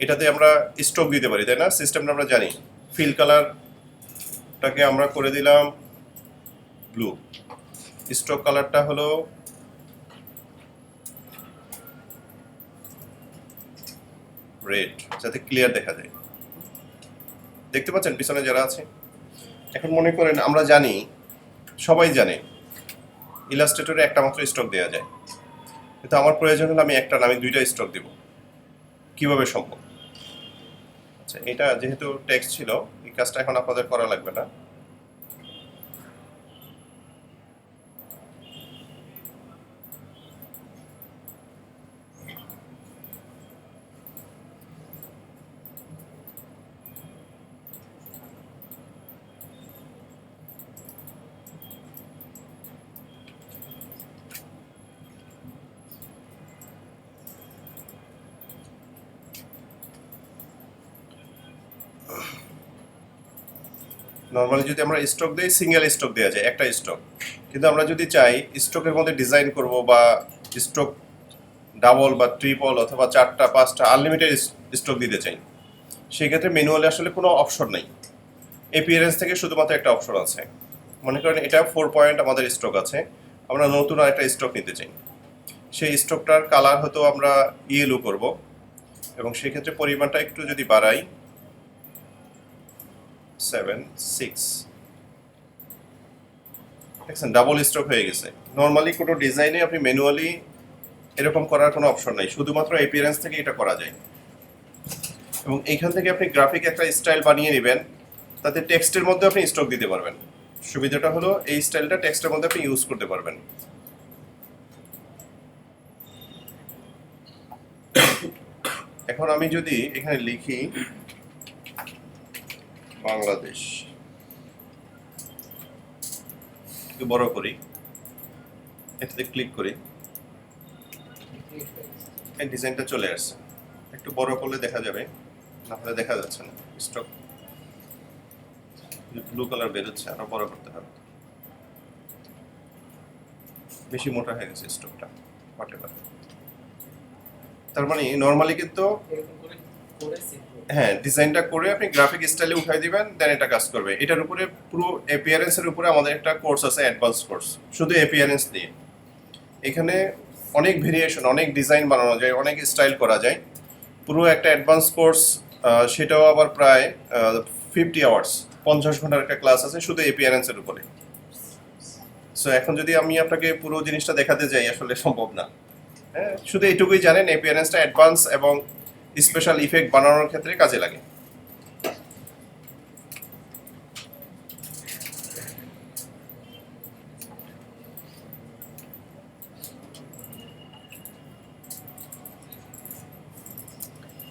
এটাতে আমরা স্ট্রোক দিতে পারি, তাই না? সিস্টেমটা আমরা জানি। ফিল কালারটাকে আমরা করে দিলাম ব্লু, স্ট্রোক কালারটা হলো রেড, যাতে ক্লিয়ার দেখা যায়। দেখতে পাচ্ছেন পিছনে যারা আছে? এখন মনে করেন আমরা জানি, সবাই জানে ইলাস্ট্রেটরে একটা মাত্র স্ট্রোক দেওয়া যায়, কিন্তু আমার প্রয়োজন হলে আমি একটা না, আমি দুইটা স্ট্রোক দিব। কিভাবে সম্ভব? আচ্ছা, এটা যেহেতু টেক্সট ছিল, এই কাজটা এখন আপনাদের করা লাগবে না। নর্মালি যদি আমরা স্ট্রোক দিই, সিঙ্গেল স্ট্রোক দেওয়া যায়, একটা স্ট্রোক। কিন্তু আমরা যদি চাই স্ট্রোকের মধ্যে ডিজাইন করব, বা স্ট্রোক ডাবল বা ট্রিপল অথবা 4টা 5টা আনলিমিটেড স্ট্রোক দিতে চাই, সেক্ষেত্রে ম্যানুয়ালি আসলে কোনো অপশন নেই। এপিয়ারেন্স থেকে শুধুমাত্র একটা অপশন আছে। মনে করেন এটা 4 পয়েন্ট আমাদের স্ট্রোক আছে, আমরা নতুন আর একটা স্ট্রোক নিতে চাই। সেই স্ট্রোকটার কালার হয়তো আমরা ইয়েলো করব, এবং সেক্ষেত্রে পরিমাণটা একটু যদি বাড়াই, 7 6, দেখছেন ডাবল স্ট্রোক হয়ে গেছে। নর্মালি কোনো ডিজাইনে আপনি ম্যানুয়ালি এরকম করার কোনো অপশন নাই, শুধুমাত্র অ্যাপিয়ারেন্স থেকে এটা করা যায়। এবং এইখান থেকে আপনি গ্রাফিক একটা স্টাইল বানিয়ে নেবেন, তাতে টেক্সটের মধ্যে আপনি স্ট্রোক দিতে পারবেন। সুবিধাটা হলো এই স্টাইলটা টেক্সটের মধ্যে আপনি ইউজ করতে পারবেন। এখন আমি যদি এখানে লিখি বাংলাদেশ, একটু বড় করি, এটাতে ক্লিক করি, এই ডিজাইনটা চলে আসছে। একটু বড় করলে দেখা যাবে, না হলে দেখা যাচ্ছে না। স্ট্রোক ব্লু কালার বেরোচ্ছে, আরো বড় করতে হবে, বেশি মোটা হয়ে গেছে স্ট্রোকটা, হোয়াটএভার। তার মানে নর্মালি কিন্তু এরকম করে করে সেভ করব। হ্যাঁ, ডিজাইনটা করে আপনি গ্রাফিক স্টাইলে উঠাই দিবেন, দেন এটা কাজ করবে। এটার উপরে পুরো অ্যাপিয়ারেন্সের উপরে আমাদের একটা কোর্স আছে, অ্যাডভান্স কোর্স, শুধু অ্যাপিয়ারেন্স নিয়ে। এখানে অনেক ভেরিয়েশন, অনেক ডিজাইন বানানো যায়, অনেক স্টাইল করা যায়। পুরো একটা অ্যাডভান্স কোর্স, সেটাও আবার প্রায় 50 আওয়ার্স, 50 ঘন্টার একটা ক্লাস আছে শুধু অ্যাপিয়ারেন্সের উপরে। সো এখন যদি আমি আপনাকে পুরো জিনিসটা দেখাতে যাই, আসলে সম্ভব না। হ্যাঁ, শুধু এইটুকুই জানেন অ্যাপিয়ারেন্সটা অ্যাডভান্স এবং স্পেশাল ইফেক্ট বানানোর ক্ষেত্রে কাজে লাগে।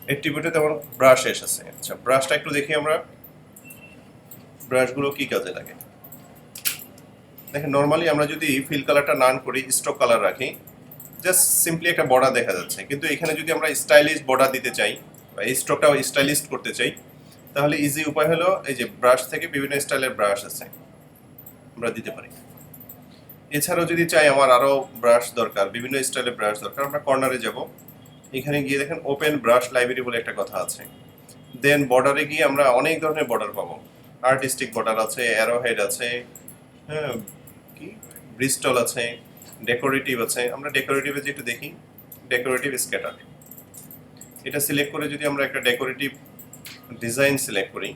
অ্যাট্রিবিউটে তেমন ব্রাশ এসেছে। আচ্ছা, ব্রাশটা একটু দেখি আমরা, ব্রাশগুলো কি কাজে লাগে। দেখেন নর্মালি আমরা যদি ফিল কালারটা নান করি, স্ট্রোক কালার রাখি, জাস্ট সিম্পলি একটা বর্ডার দেখা যাচ্ছে। কিন্তু এখানে যদি আমরা স্টাইলিশ বর্ডার দিতে চাই, বা এই স্ট্রোকটা স্টাইলিশ করতে চাই, তাহলে ইজি উপায় হলো এই যে ব্রাশ থেকে বিভিন্ন স্টাইলের ব্রাশ আছে, আমরা দিতে পারি। এছাড়াও যদি চাই আমার আরও ব্রাশ দরকার, বিভিন্ন স্টাইলের ব্রাশ দরকার, আমরা কর্নারে যাব, এখানে গিয়ে দেখেন ওপেন ব্রাশ লাইব্রেরি বলে একটা কথা আছে। দেন বর্ডারে গিয়ে আমরা অনেক ধরনের বর্ডার পাবো। আর্টিস্টিক বর্ডার আছে, অ্যারো হেড আছে, হ্যাঁ, কি ব্রিস্টল আছে, ডেকোরেটিভ আছে। আমরা ডেকোরেটিভে যে একটু দেখি, ডেকোরেটিভ স্ক্যাটার, এটা সিলেক্ট করে যদি আমরা একটা ডেকোরেটিভ ডিজাইন সিলেক্ট করি,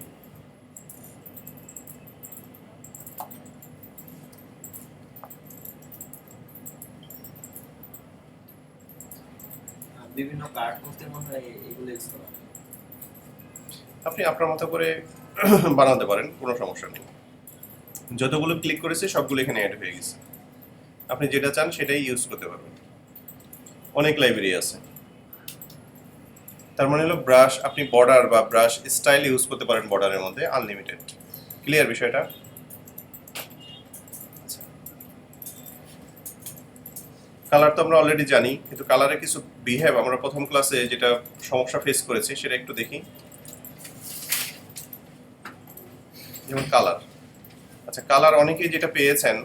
বিভিন্ন কার্ড করতে মনে হয় এগুলো ইউজ করা। আপনি আপনার মতো করে বানাতে পারেন, কোনো সমস্যা নেই। যতগুলো ক্লিক করেছে সবগুলো এখানে অ্যাড হয়ে গেছে, আপনি যেটা চান সেটাই ইউজ করতে পারবেন। অনেক লাইব্রেরি আছে। তার মানে হলো ব্রাশ আপনি বর্ডার বা ব্রাশ স্টাইল ইউজ করতে পারেন বর্ডারের মধ্যে, আনলিমিটেড। ক্লিয়ার বিষয়টা? কালার তো আমরা অলরেডি জানি, কিন্তু কালারে কিছু বিহেভ আমরা প্রথম ক্লাসে যেটা সমস্যা ফেস করেছি সেটা একটু দেখি। যেমন কালার, আচ্ছা কালার অনেকেই যেটা পেয়েছেন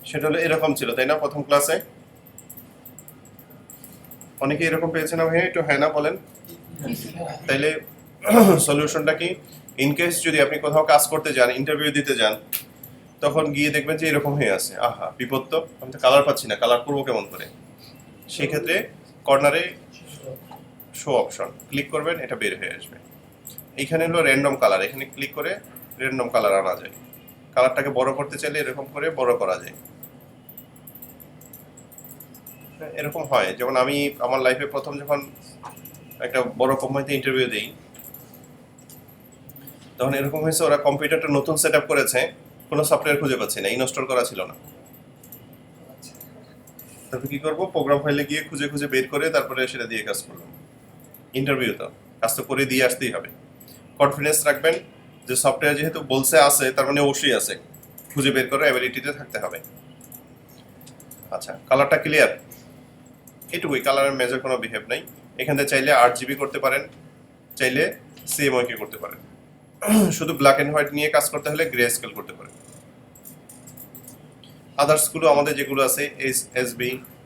সেটা হলো এরকম ছিল, তাই না? প্রথম ক্লাসে অনেকে এরকম পেয়েছেন না ভাইয়া? একটু হ্যাঁ না বলেন। তাইলে সলিউশনটা কি? ইনকেস যদি আপনি কোথাও কাজ করতে যান, ইন্টারভিউ দিতে যান, তখন গিয়ে দেখবেন যে এরকম হয়ে আছে, আহা বিপদ তো, আমি তো কালার পাচ্ছি না, কালার করবো কেমন করে? সেই ক্ষেত্রে কর্নারে শো অপশন ক্লিক করবেন, এটা বের হয়ে আসবে। এইখানে হলো র্যান্ডম কালার, এখানে ক্লিক করে র্যান্ডম কালার আনা যায়। কালারটাকে বড় করতে চাইলে এরকম করে বড় করা যায়। এরকম হয়, যেমন আমি আমার লাইফে প্রথম যখন একটা বড় কোম্পানিতে ইন্টারভিউ দিই, তখন এরকম হয়েছে, ওরা কম্পিউটারটা নতুন সেট আপ করেছে, কোনো সফটওয়্যার খুঁজে পাচ্ছি না, ইনস্টল করা ছিল না। তারপর কি করবো, প্রোগ্রাম ফাইলে গিয়ে খুঁজে খুঁজে বের করে তারপরে সেটা দিয়ে কাজ করলাম। ইন্টারভিউ তো কাজ তো করে দিয়ে আসতেই হবে। কনফিডেন্স রাখবেন যে সফটওয়্যার যেহেতু বলছে আছে, তার মানে অবশ্যই আছে, খুঁজে বের করার অ্যাবিলিটিতে থাকতে হবে। আচ্ছা, কালারটা ক্লিয়ার? এটুকুই, কালারের মেজর কোনো বিহেভ নাই। এখানে চাইলে 8GB করতে পারেন, চাইলে CMYK করতে পারেন। শুধু ব্ল্যাক অ্যান্ড হোয়াইট নিয়ে কাজ করতে হলে গ্রে স্কেল করতে পারেন। আদার্সগুলো আমাদের যেগুলো আছে SB,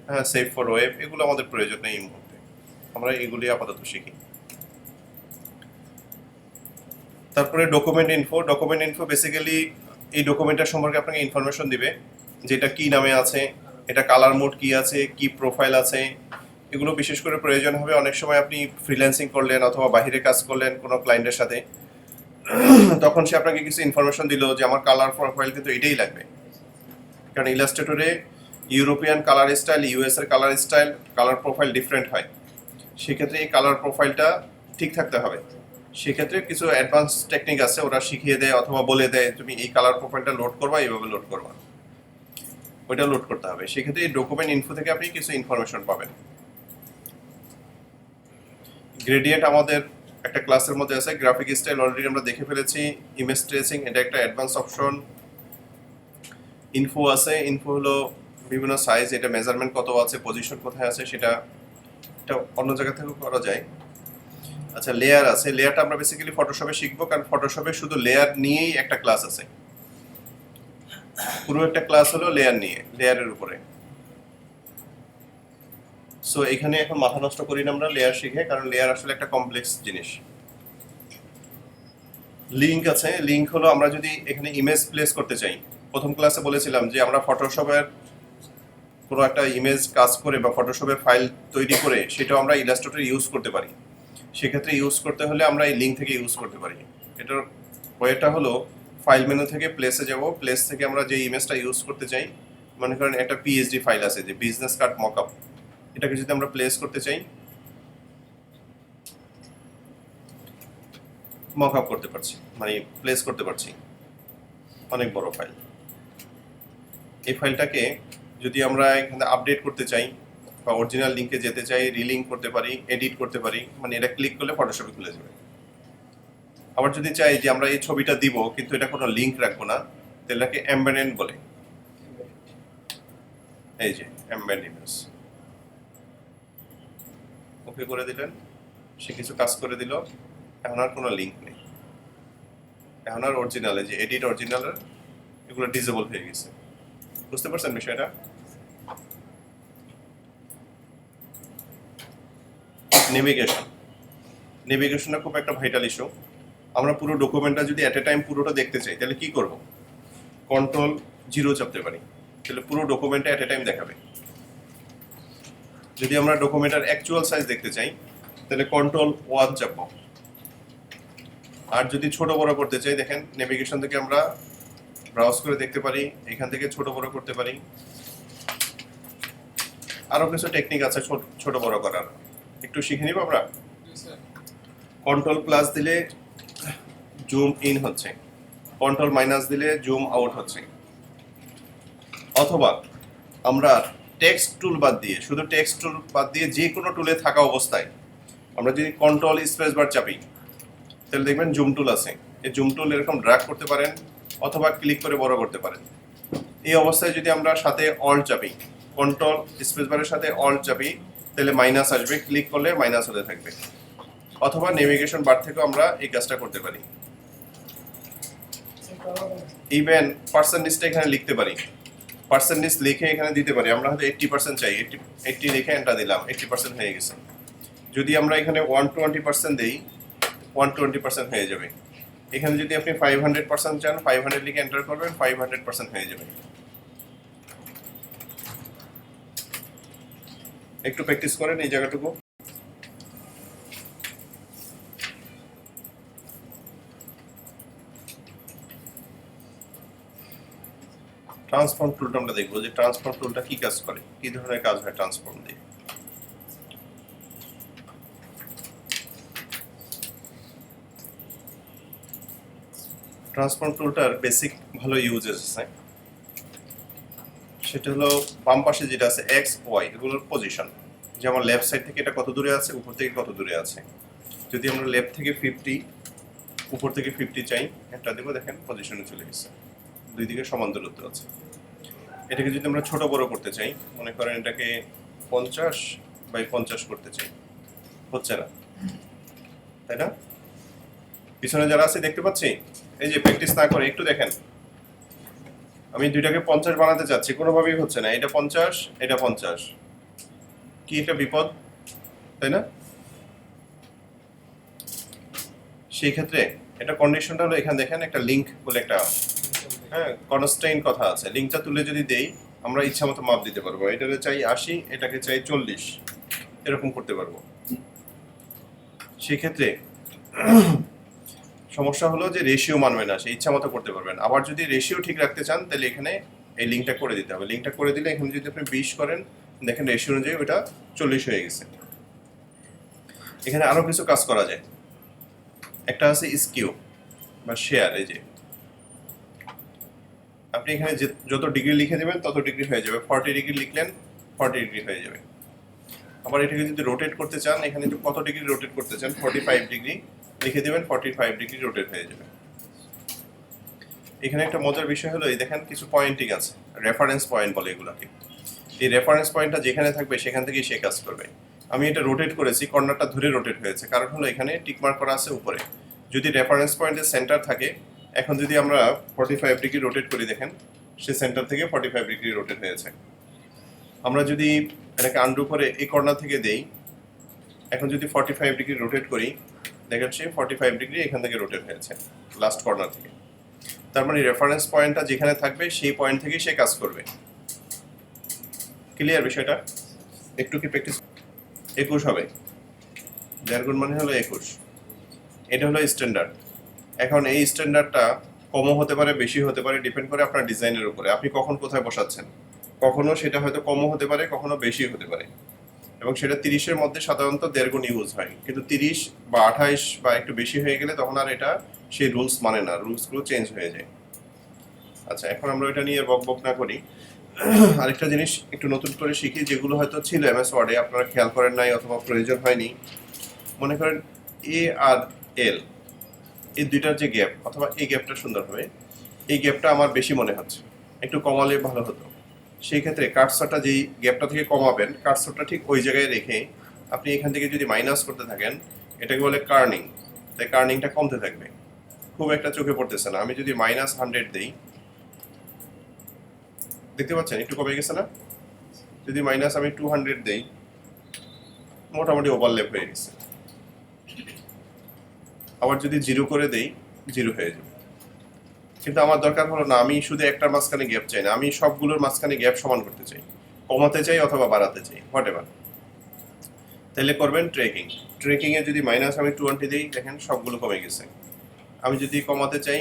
হ্যাঁ, সেভ ফর ওয়েব, এগুলো আমাদের প্রয়োজন নেই এই মুহূর্তে, আমরা এগুলি আপাতত শিখি। তারপরে ডকুমেন্ট ইনফো বেসিক্যালি এই ডকুমেন্টটার সম্পর্কে আপনাকে ইনফরমেশন দিবে যে এটা কি নামে আছে, এটা কালার মোড কি আছে, কি প্রোফাইল আছে। এগুলো বিশেষ করে প্রয়োজন হবে অনেক সময় আপনি ফ্রিল্যান্সিং করলেন অথবা বাইরে কাজ করলেন কোনো ক্লায়েন্টের সাথে, তখন সে আপনাকে কিছু ইনফরমেশন দিল যে আমার কালার প্রোফাইল কিন্তু এটাই লাগবে। কারণ ইলাস্ট্রেটরে ইউরোপিয়ান কালার স্টাইল, US এর colour style, colour profile different হয়। সেক্ষেত্রে এই কালার প্রোফাইলটা ঠিক থাকতে হবে। সেক্ষেত্রে কিছু অ্যাডভান্স টেকনিক আছে, ওরা শিখিয়ে দেয় অথবা বলে দেয় তুমি এই কালার প্রোফাইলটা লোড করবা, এইভাবে লোড করবা, ওইটা লোড করতে হবে। সেক্ষেত্রে এই ডকুমেন্ট ইনফো থেকে আপনি কিছু ইনফরমেশন পাবেন। গ্রেডিয়েন্ট আমাদের একটা ক্লাসের মধ্যে আছে, গ্রাফিক স্টাইল অলরেডি আমরা দেখে ফেলেছি, ইমেজ ট্রেসিং এটা একটা অ্যাডভান্স অপশন। ইনফো আছে, ইনফো হলো বিভিন্ন সাইজ, এটা মেজারমেন্ট কত আছে, পজিশন কোথায় আছে, সেটা অন্য জায়গা থেকেও করা যায়। আচ্ছা, লেয়ার আছে, লেয়ারটা আমরা বেসিক্যালি ফটোশপে শিখবো, কারণ ফটোশপে শুধু লেয়ার নিয়েই একটা ক্লাস আছে, পুরো একটা ক্লাস হলো লেয়ার নিয়ে, লেয়ারের উপরে। সো এখানে এখন মাথা নষ্ট করি না আমরা লেয়ার শিখে, কারণ লেয়ার আসলে একটা কমপ্লেক্স জিনিস। লিঙ্ক আছে, লিঙ্ক হলো আমরা যদি এখানে ইমেজ প্লেস করতে চাই, প্রথম ক্লাসে বলেছিলাম যে আমরা ফটোশপের কোনো একটা ইমেজ কাজ করে বা ফটোশপে ফাইল তৈরি করে সেটাও আমরা ইলাস্ট্রেটরে ইউজ করতে পারি। সেক্ষেত্রে ইউজ করতে হলে আমরা এই লিঙ্ক থেকে ইউজ করতে পারি। এটার ওয়েটা হলো ফাইল মেনু থেকে প্লেসে যাব, প্লেস থেকে আমরা যে ইমেজটা ইউজ করতে চাই, মনে করেন একটা PSD ফাইল আছে যে বিজনেস কার্ড মকআপ, এটাকে যদি আমরা প্লেস করতে চাই, মকআপ করতে পারছি, মানে প্লেস করতে পারছি, অনেক বড় ফাইল। এই ফাইলটাকে যদি আমরা এখানে আপডেট করতে চাই বা অরিজিনাল লিঙ্কে যেতে চাই, রিলিঙ্ক করতে পারি, এডিট করতে পারি, মানে এটা ক্লিক করলে ফটোশপে খুলে যাবে। আবার যদি চাই যে আমরা এই ছবিটা দিব কিন্তু এটা কোনো লিঙ্ক রাখবো না, তাহলে এটাকে এমবেডেড বলে। এই যে এমবেড ইমেজ, ওকে করে দিলেন, সে কিছু কাজ করে দিল, এখন আর কোনো লিঙ্ক নেই, এখন আর অরিজিনালে যে এডিট অরিজিনালের এগুলো ডিসেবল হয়ে গেছে। বুঝতে পারছেন বিষয়টা? নেভিগেশনটা খুব একটা ভাইটাল ইস্যু। আমরা পুরো ডকুমেন্টটা যদি অ্যাট এ টাইম পুরোটা দেখতে চাই, তাহলে কি করব? Ctrl+0 চাপতে পারি, তাহলে পুরো ডকুমেন্টটা অ্যাট এ টাইম দেখাবে। যদি আমরা ডকুমেন্টের অ্যাকচুয়াল সাইজ দেখতে চাই, তাহলে Ctrl+1 চাপবো। আর যদি ছোট বড় করতে চাই, দেখেন নেভিগেশন থেকে আমরা ব্রাউজ করে দেখতে পারি, এখান থেকে ছোট বড় করতে পারি। আরো কিছু টেকনিক আছে ছোট বড় করার, একটু শিখে নিব আমরা। Ctrl+ দিলে জুম ইন হচ্ছে, Ctrl- দিলে জুম আউট হচ্ছে। অথবা আমরা টেক্সট টুল বাদ দিয়ে, শুধু টেক্সট টুল বাদ দিয়ে যে কোনো টুলে থাকা অবস্থায় আমরা যদি Ctrl+স্পেস বার চাপি, তাহলে দেখবেন জুম টুল আছে। এই জুম টুল এরকম ড্র্যাগ করতে পারেন অথবা ক্লিক করে বড় করতে পারেন। এই অবস্থায় যদি আমরা সাথে অল্ট চাপি, কন্ট্রোল স্পেস বারের সাথে অল্ট চাপি তাহলে মাইনাস আসবে, ক্লিক করলে মাইনাস হতে থাকবে। অথবা নেভিগেশন বার থেকেও আমরা এই কাজটা করতে পারি। ইভেন পার্সেন্টেজটা এখানে লিখতে পারি, পার্সেন্টেজ লিখে এখানে দিতে পারি। আমরা হয়তো 80% চাই, 80 লিখে এন্টার দিলাম, 80% হয়ে গেছে। যদি আমরা এখানে 120% দেই 120% হয়ে যাবে। এখানে যদি আপনি 500% চান 500 লিখে এন্টার করবেন, 500% হয়ে যাবে। একটু প্র্যাকটিস করেন এই জায়গাটুকু। ট্রান্সফর্ম টুলটা আমরা দেখবো যে ট্রান্সফর্ম টুলটা কি কাজ করে, কি ধরনের কাজ হয় ট্রান্সফর্ম দিয়ে। ট্রান্সফর্ম টুলটার বেসিক ভালো ইউজেস আছে। সেটা হলো বাম পাশে যেটা আছে এক্স ওয়াই এগুলোর পজিশন, যেমন লেফট সাইড থেকে এটা কত দূরে আছে, উপর থেকে কত দূরে আছে। যদি আমরা লেফট থেকে 50 উপর থেকে 50 চাই, এটা দেবো, দেখেন পজিশনে চলে গেছে, দুই দিকে সমান দূরত্ব আছে। এটাকে যদি আমরা ছোট বড় করতে চাই, মনে করেন এটাকে 50/50 করতে চাই, হচ্ছে না, তাই না? পিছনে যারা আছে দেখতে পাচ্ছি, এই যে প্র্যাকটিস না করে একটু দেখেন, আমি দুইটাকে 50 বানাতে চাচ্ছি, কোনোভাবেই হচ্ছে না। এটা 50, এটা 50, কি একটা বিপদ, তাই না? সেই ক্ষেত্রে এটা কন্ডিশনটা হলো, এখানে দেখেন একটা লিংক বলে একটা কনস্ট্রেইন কথা আছে। লিংকটা তুলে যদি দেই আমরা ইচ্ছা মতো মাপ দিতে পারবো। এটাকে চাই 80, এটাকে চাই 40, এরকম করতে পারবো। সেই ক্ষেত্রে সমস্যা হলো যে রেশিও মানবে না, সেই ইচ্ছা মতো করতে পারবেন। আবার যদি রেশিও ঠিক রাখতে চান তাহলে এখানে এই লিঙ্কটা করে দিতে হবে। লিঙ্কটা করে দিলে এখানে যদি আপনি 20 করেন, দেখেন রেশিও অনুযায়ী ওটা 40 হয়ে গেছে। এখানে আরো কিছু কাজ করা যায়। একটা আছে স্কিউ বা শেয়ার। এই যে আপনি এখানে যত ডিগ্রি লিখে দেবেন তত ডিগ্রি হয়ে যাবে। 40 ডিগ্রি লিখলেন 40 ডিগ্রি হয়ে যাবে। আবার এটাকে যদি রোটেট করতে চান, এখানে কত ডিগ্রি রোটেট করতে চান, 45 ডিগ্রি লিখে দেবেন, 45 ডিগ্রি রোটেট হয়ে যাবে। এখানে একটা মজার বিষয় হলো, এই দেখেন কিছু পয়েন্টিং আছে, রেফারেন্স পয়েন্ট বলে এগুলোকে। এই রেফারেন্স পয়েন্টটা যেখানে থাকবে সেখান থেকেই সে কাজ করবে। আমি এটা রোটেট করেছি, কর্নারটা ধরে রোটেট হয়েছে, কারণ হলো এখানে টিকমার্ক করা আছে উপরে। যদি রেফারেন্স পয়েন্টের সেন্টার থাকে, এখন যদি আমরা 45 ডিগ্রি রোটেট করি, দেখেন সে সেন্টার থেকে 45 ডিগ্রি রোটেট হয়েছে। আমরা যদি এটাকে আন্ডু করে এই কর্নার থেকে দেই, এখন যদি 45 ডিগ্রি রোটেট করি, দেখেন সে 45 ডিগ্রি এখান থেকে রোটেট হয়েছে লাস্ট কর্নার থেকে। তার মানে রেফারেন্স পয়েন্টটা যেখানে থাকবে সেই পয়েন্ট থেকেই সে কাজ করবে। ক্লিয়ার বিষয়টা? একটু কি প্র্যাকটিস। 21 হবে, 1.5 গুণ মানে হলো 21। এটা হলো স্ট্যান্ডার্ড। এখন এই স্ট্যান্ডার্ডটা কমও হতে পারে, বেশি হতে পারে, ডিপেন্ড করে আপনার ডিজাইনের উপরে, আপনি কখন কোথায় বসাচ্ছেন। কখনো সেটা হয়তো কমও হতে পারে, কখনো বেশি হতে পারে। এবং সেটা 30-এর মধ্যে সাধারণত 1.5 গুণ ইউজ হয়, কিন্তু 30 বা 28 বা একটু বেশি হয়ে গেলে তখন আর এটা সেই রুলস মানে না, রুলসগুলো চেঞ্জ হয়ে যায়। আচ্ছা, এখন আমরা এটা নিয়ে বক না করি। আরেকটা জিনিস একটু নতুন করে শিখি, যেগুলো হয়তো ছিল এমএস ওয়ার্ডে আপনারা খেয়াল করেন নাই অথবা প্রয়োজন হয়নি। মনে করেন এ আর এল, এই দুইটার যে গ্যাপ, অথবা এই গ্যাপটা সুন্দর হবে, এই গ্যাপটা আমার বেশি মনে হচ্ছে, একটু কমালে ভালো হতো। সেই ক্ষেত্রে কার্সরটা যেই গ্যাপটা থেকে কমাবেন, কার্সরটা ঠিক ওই জায়গায় রেখে আপনি এখান থেকে যদি মাইনাস করতে থাকেন, এটাকে বলে কার্নিং। তাই কার্নিংটা কমতে থাকবে, খুব একটা চোখে পড়তেছে না। আমি যদি -100 দিই, দেখতে পাচ্ছেন একটু কমে গেছে না? যদি আমি 200 দেই, মোটামুটি ওভারল্যাপ হয়ে গেছে। আবার যদি 0 করে দেই, 0 হয়ে যাবে। কিন্তু আমার দরকার হলো না, আমি শুধু একটার মাঝখানে গ্যাপ চাই না, আমি সবগুলোর মাঝখানে গ্যাপ সমান করতে চাই, কমাতে চাই অথবা বাড়াতে চাই, হোয়াট এভার। তাহলে করবেন ট্রেকিং। ট্রেকিংয়ে যদি আমি 20 দিই, দেখেন সবগুলো কমে গেছে। আমি যদি কমাতে চাই,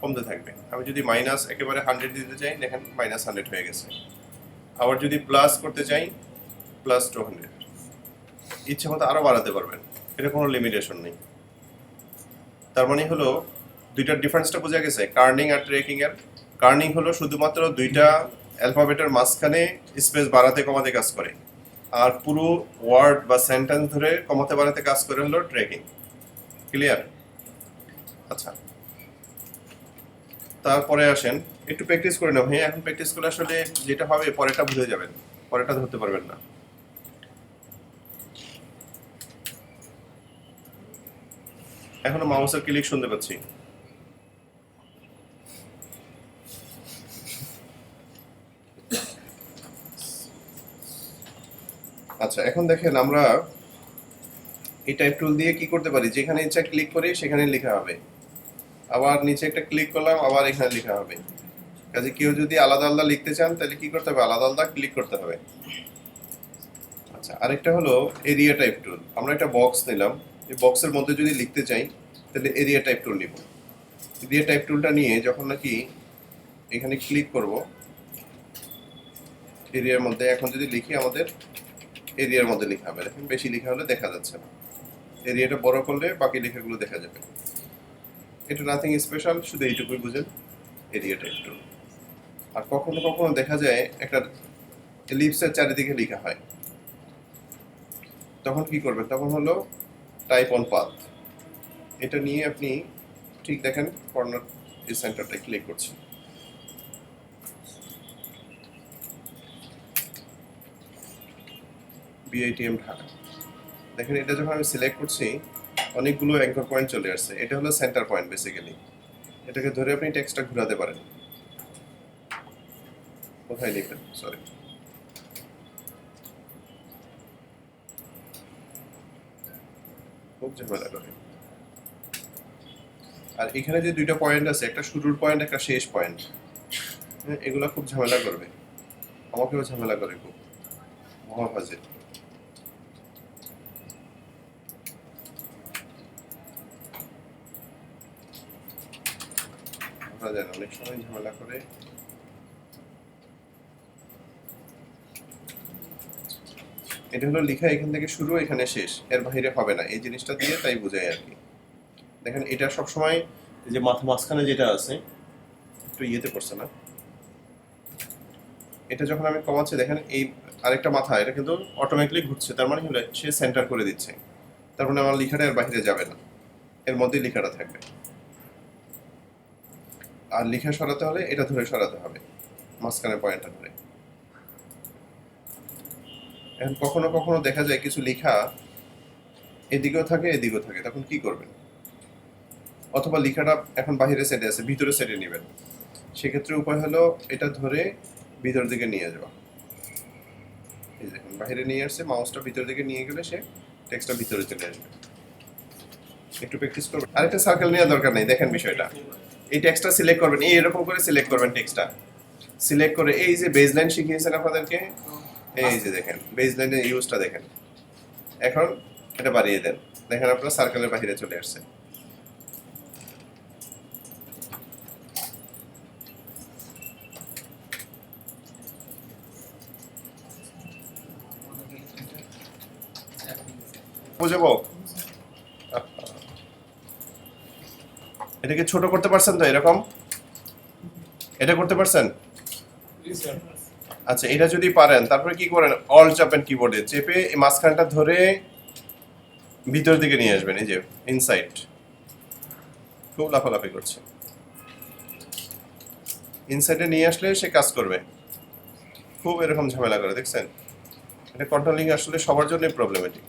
কমতে থাকবে। আমি যদি একেবারে 100 দিতে চাই, দেখেন -100 হয়ে গেছে। আবার যদি প্লাস করতে চাই, +200। ইচ্ছে মতো আরও বাড়াতে পারবেন, এটা কোনো লিমিটেশন নেই। তার মানে হলো দুইটার ডিফারেন্সটা বোঝা গেছে, কার্নিং আর ট্রেকিং এর। কার্নিং হলো শুধুমাত্র দুইটা অ্যালফাবেটের মাঝখানে স্পেস বাড়াতে কমাতে কাজ করে, আর পুরো ওয়ার্ড বা সেন্টেন্স ধরে কমাতে বাড়াতে কাজ করে হলো ট্রেকিং। ক্লিয়ার? আচ্ছা, তারপরে আসেন একটু প্র্যাকটিস করে নাও। হ্যাঁ, এখন প্র্যাকটিস করলে আসলে যেটা হবে পরেরটা ভুলে যাবেন, পরেরটা ধরতে পারবেন না। এখনো মাউসের ক্লিক শুনতে পাচ্ছি। আচ্ছা, এখন দেখেন আমরা এই টাইপ টুল দিয়ে কি করতে পারি, যেখানে ইচ্ছা ক্লিক করি সেখানে লেখা হবে, আবার নিচে একটা ক্লিক করলাম আবার এখানে লেখা হবে। কাজে কেউ যদি আলাদা আলাদা লিখতে চান তাহলে কি করতে হবে, আলাদা আলাদা ক্লিক করতে হবে। আচ্ছা, আরেকটা হলো এরিয়া টাইপ টুল। আমরা একটা বক্স নিলাম, এই বক্সের মধ্যে যদি লিখতে চাই তাহলে এরিয়া টাইপ টুল নিব। এরিয়া টাইপ টুলটা নিয়ে যখন নাকি এখানে ক্লিক করব এরিয়ার মধ্যে, এখন যদি লিখি আমাদের এরিয়ার মধ্যে লেখা হবে। দেখেন বেশি লেখা হলে দেখা যাচ্ছে না, এরিয়াটা বড় করলে বাকি লেখাগুলো দেখা যাবে। এটা নাথিং স্পেশাল, শুধু এইটুকুই বুঝেন, এরিয়া টাইপ টুল। আর কখনো কখনো দেখা যায় একটা এলিপসের চারিদিকে লেখা হয়, তখন কি করবেন, তখন হলো টাইপ অন পাথ। এটা নিয়ে আপনি ঠিক দেখেন কর্নার এই সেন্টারটা ক্লিক করছি, বিআইটিএম ঢাকা। দেখেন এটা যখন আমি সিলেক্ট করছি অনেকগুলো অ্যাঙ্কর পয়েন্ট চলে আসছে। এটা হলো সেন্টার পয়েন্ট বেসিক্যালি। এটাকে ধরে আপনি টেক্সটটা ঘোরাতে পারেন। কোথায় লিখবেন, সরি, খুব ঝামেলা করে। আর এখানে যে দুইটা পয়েন্ট আছে, একটা শুরুর পয়েন্ট একটা শেষ পয়েন্ট, এগুলো খুব ঝামেলা করবে, আমাকেও ঝামেলা করে খুব, মহাভাজে। ধরা যায় না, অনেক সময় ঝামেলা করে। এটা হলো লেখা এখান থেকে শুরু এখানে শেষ, এর বাইরে হবে না, এই জিনিসটা দিয়ে তাই বোঝায় আর কি। দেখেন এটা সবসময় এই যে মাঝখানে যেটা আছে একটু ইয়েতে পড়ছে না, এটা যখন আমি কমাচ্ছি দেখেন এই আরেকটা মাথা, এটা কিন্তু অটোমেটিকলি ঘুরছে, তার মানে হলো সে সেন্টার করে দিচ্ছে। তার মানে আমার লেখাটা এর বাইরে যাবে না, এর মধ্যেই লেখাটা থাকবে। আর লেখা সরাতে হলে এটা ধরে সরাতে হবে, মাঝখানে পয়েন্টটা ধরে। এখন কখনো কখনো দেখা যায় কিছু লেখা এদিকেও থাকে এদিকেও থাকে, তখন কি করবেন? অথবা লেখাটা এখন বাহিরে সাইডে আছে, ভিতরে সাইডে নেবেন, সেক্ষেত্রে উপায় হলো এটা ধরে ভিতর দিকে নিয়ে যাওয়া। এই দেখুন বাইরে নিয়ে আসছে, মাউসটা ভিতর দিকে নিয়ে গেলে সে টেক্সটটা ভিতরে চলে আসবে। একটু প্র্যাকটিস করবেন। আরেকটা সার্কেল নেওয়ার দরকার নেই, দেখেন বিষয়টা। এই টেক্সটটা সিলেক্ট করবেন, এই এরকম করে সিলেক্ট করবেন, টেক্সটটা সিলেক্ট করে এই যে বেজলাইন শিখিয়েছেন আপনাদেরকে, এই যে দেখেন বেজলাইনের ইউজটা দেখেন। এখন এটা বাড়িয়ে দেন, দেখেন আপনার সার্কেলের বাইরে চলে আসছে। বুঝাবো, এটাকে ছোট করতে পারছেন তো, এরকম এটা করতে পারছেন? আচ্ছা, এটা যদি পারেন তারপরে কি করেন, অল চাপেন কিবোর্ডে, চেপে এই মাঝখানটা ধরে ভিতর দিকে নিয়ে আসবেন, এই যে ইনসাইড। খুব লাফালাফি করছে, ইনসাইডে নিয়ে আসলে সে কাজ করবে। খুব এরকম ঝামেলা করে, দেখছেন? এটা কন্ট্রোলিং আসলে সবার জন্যই প্রবলেমেটিক।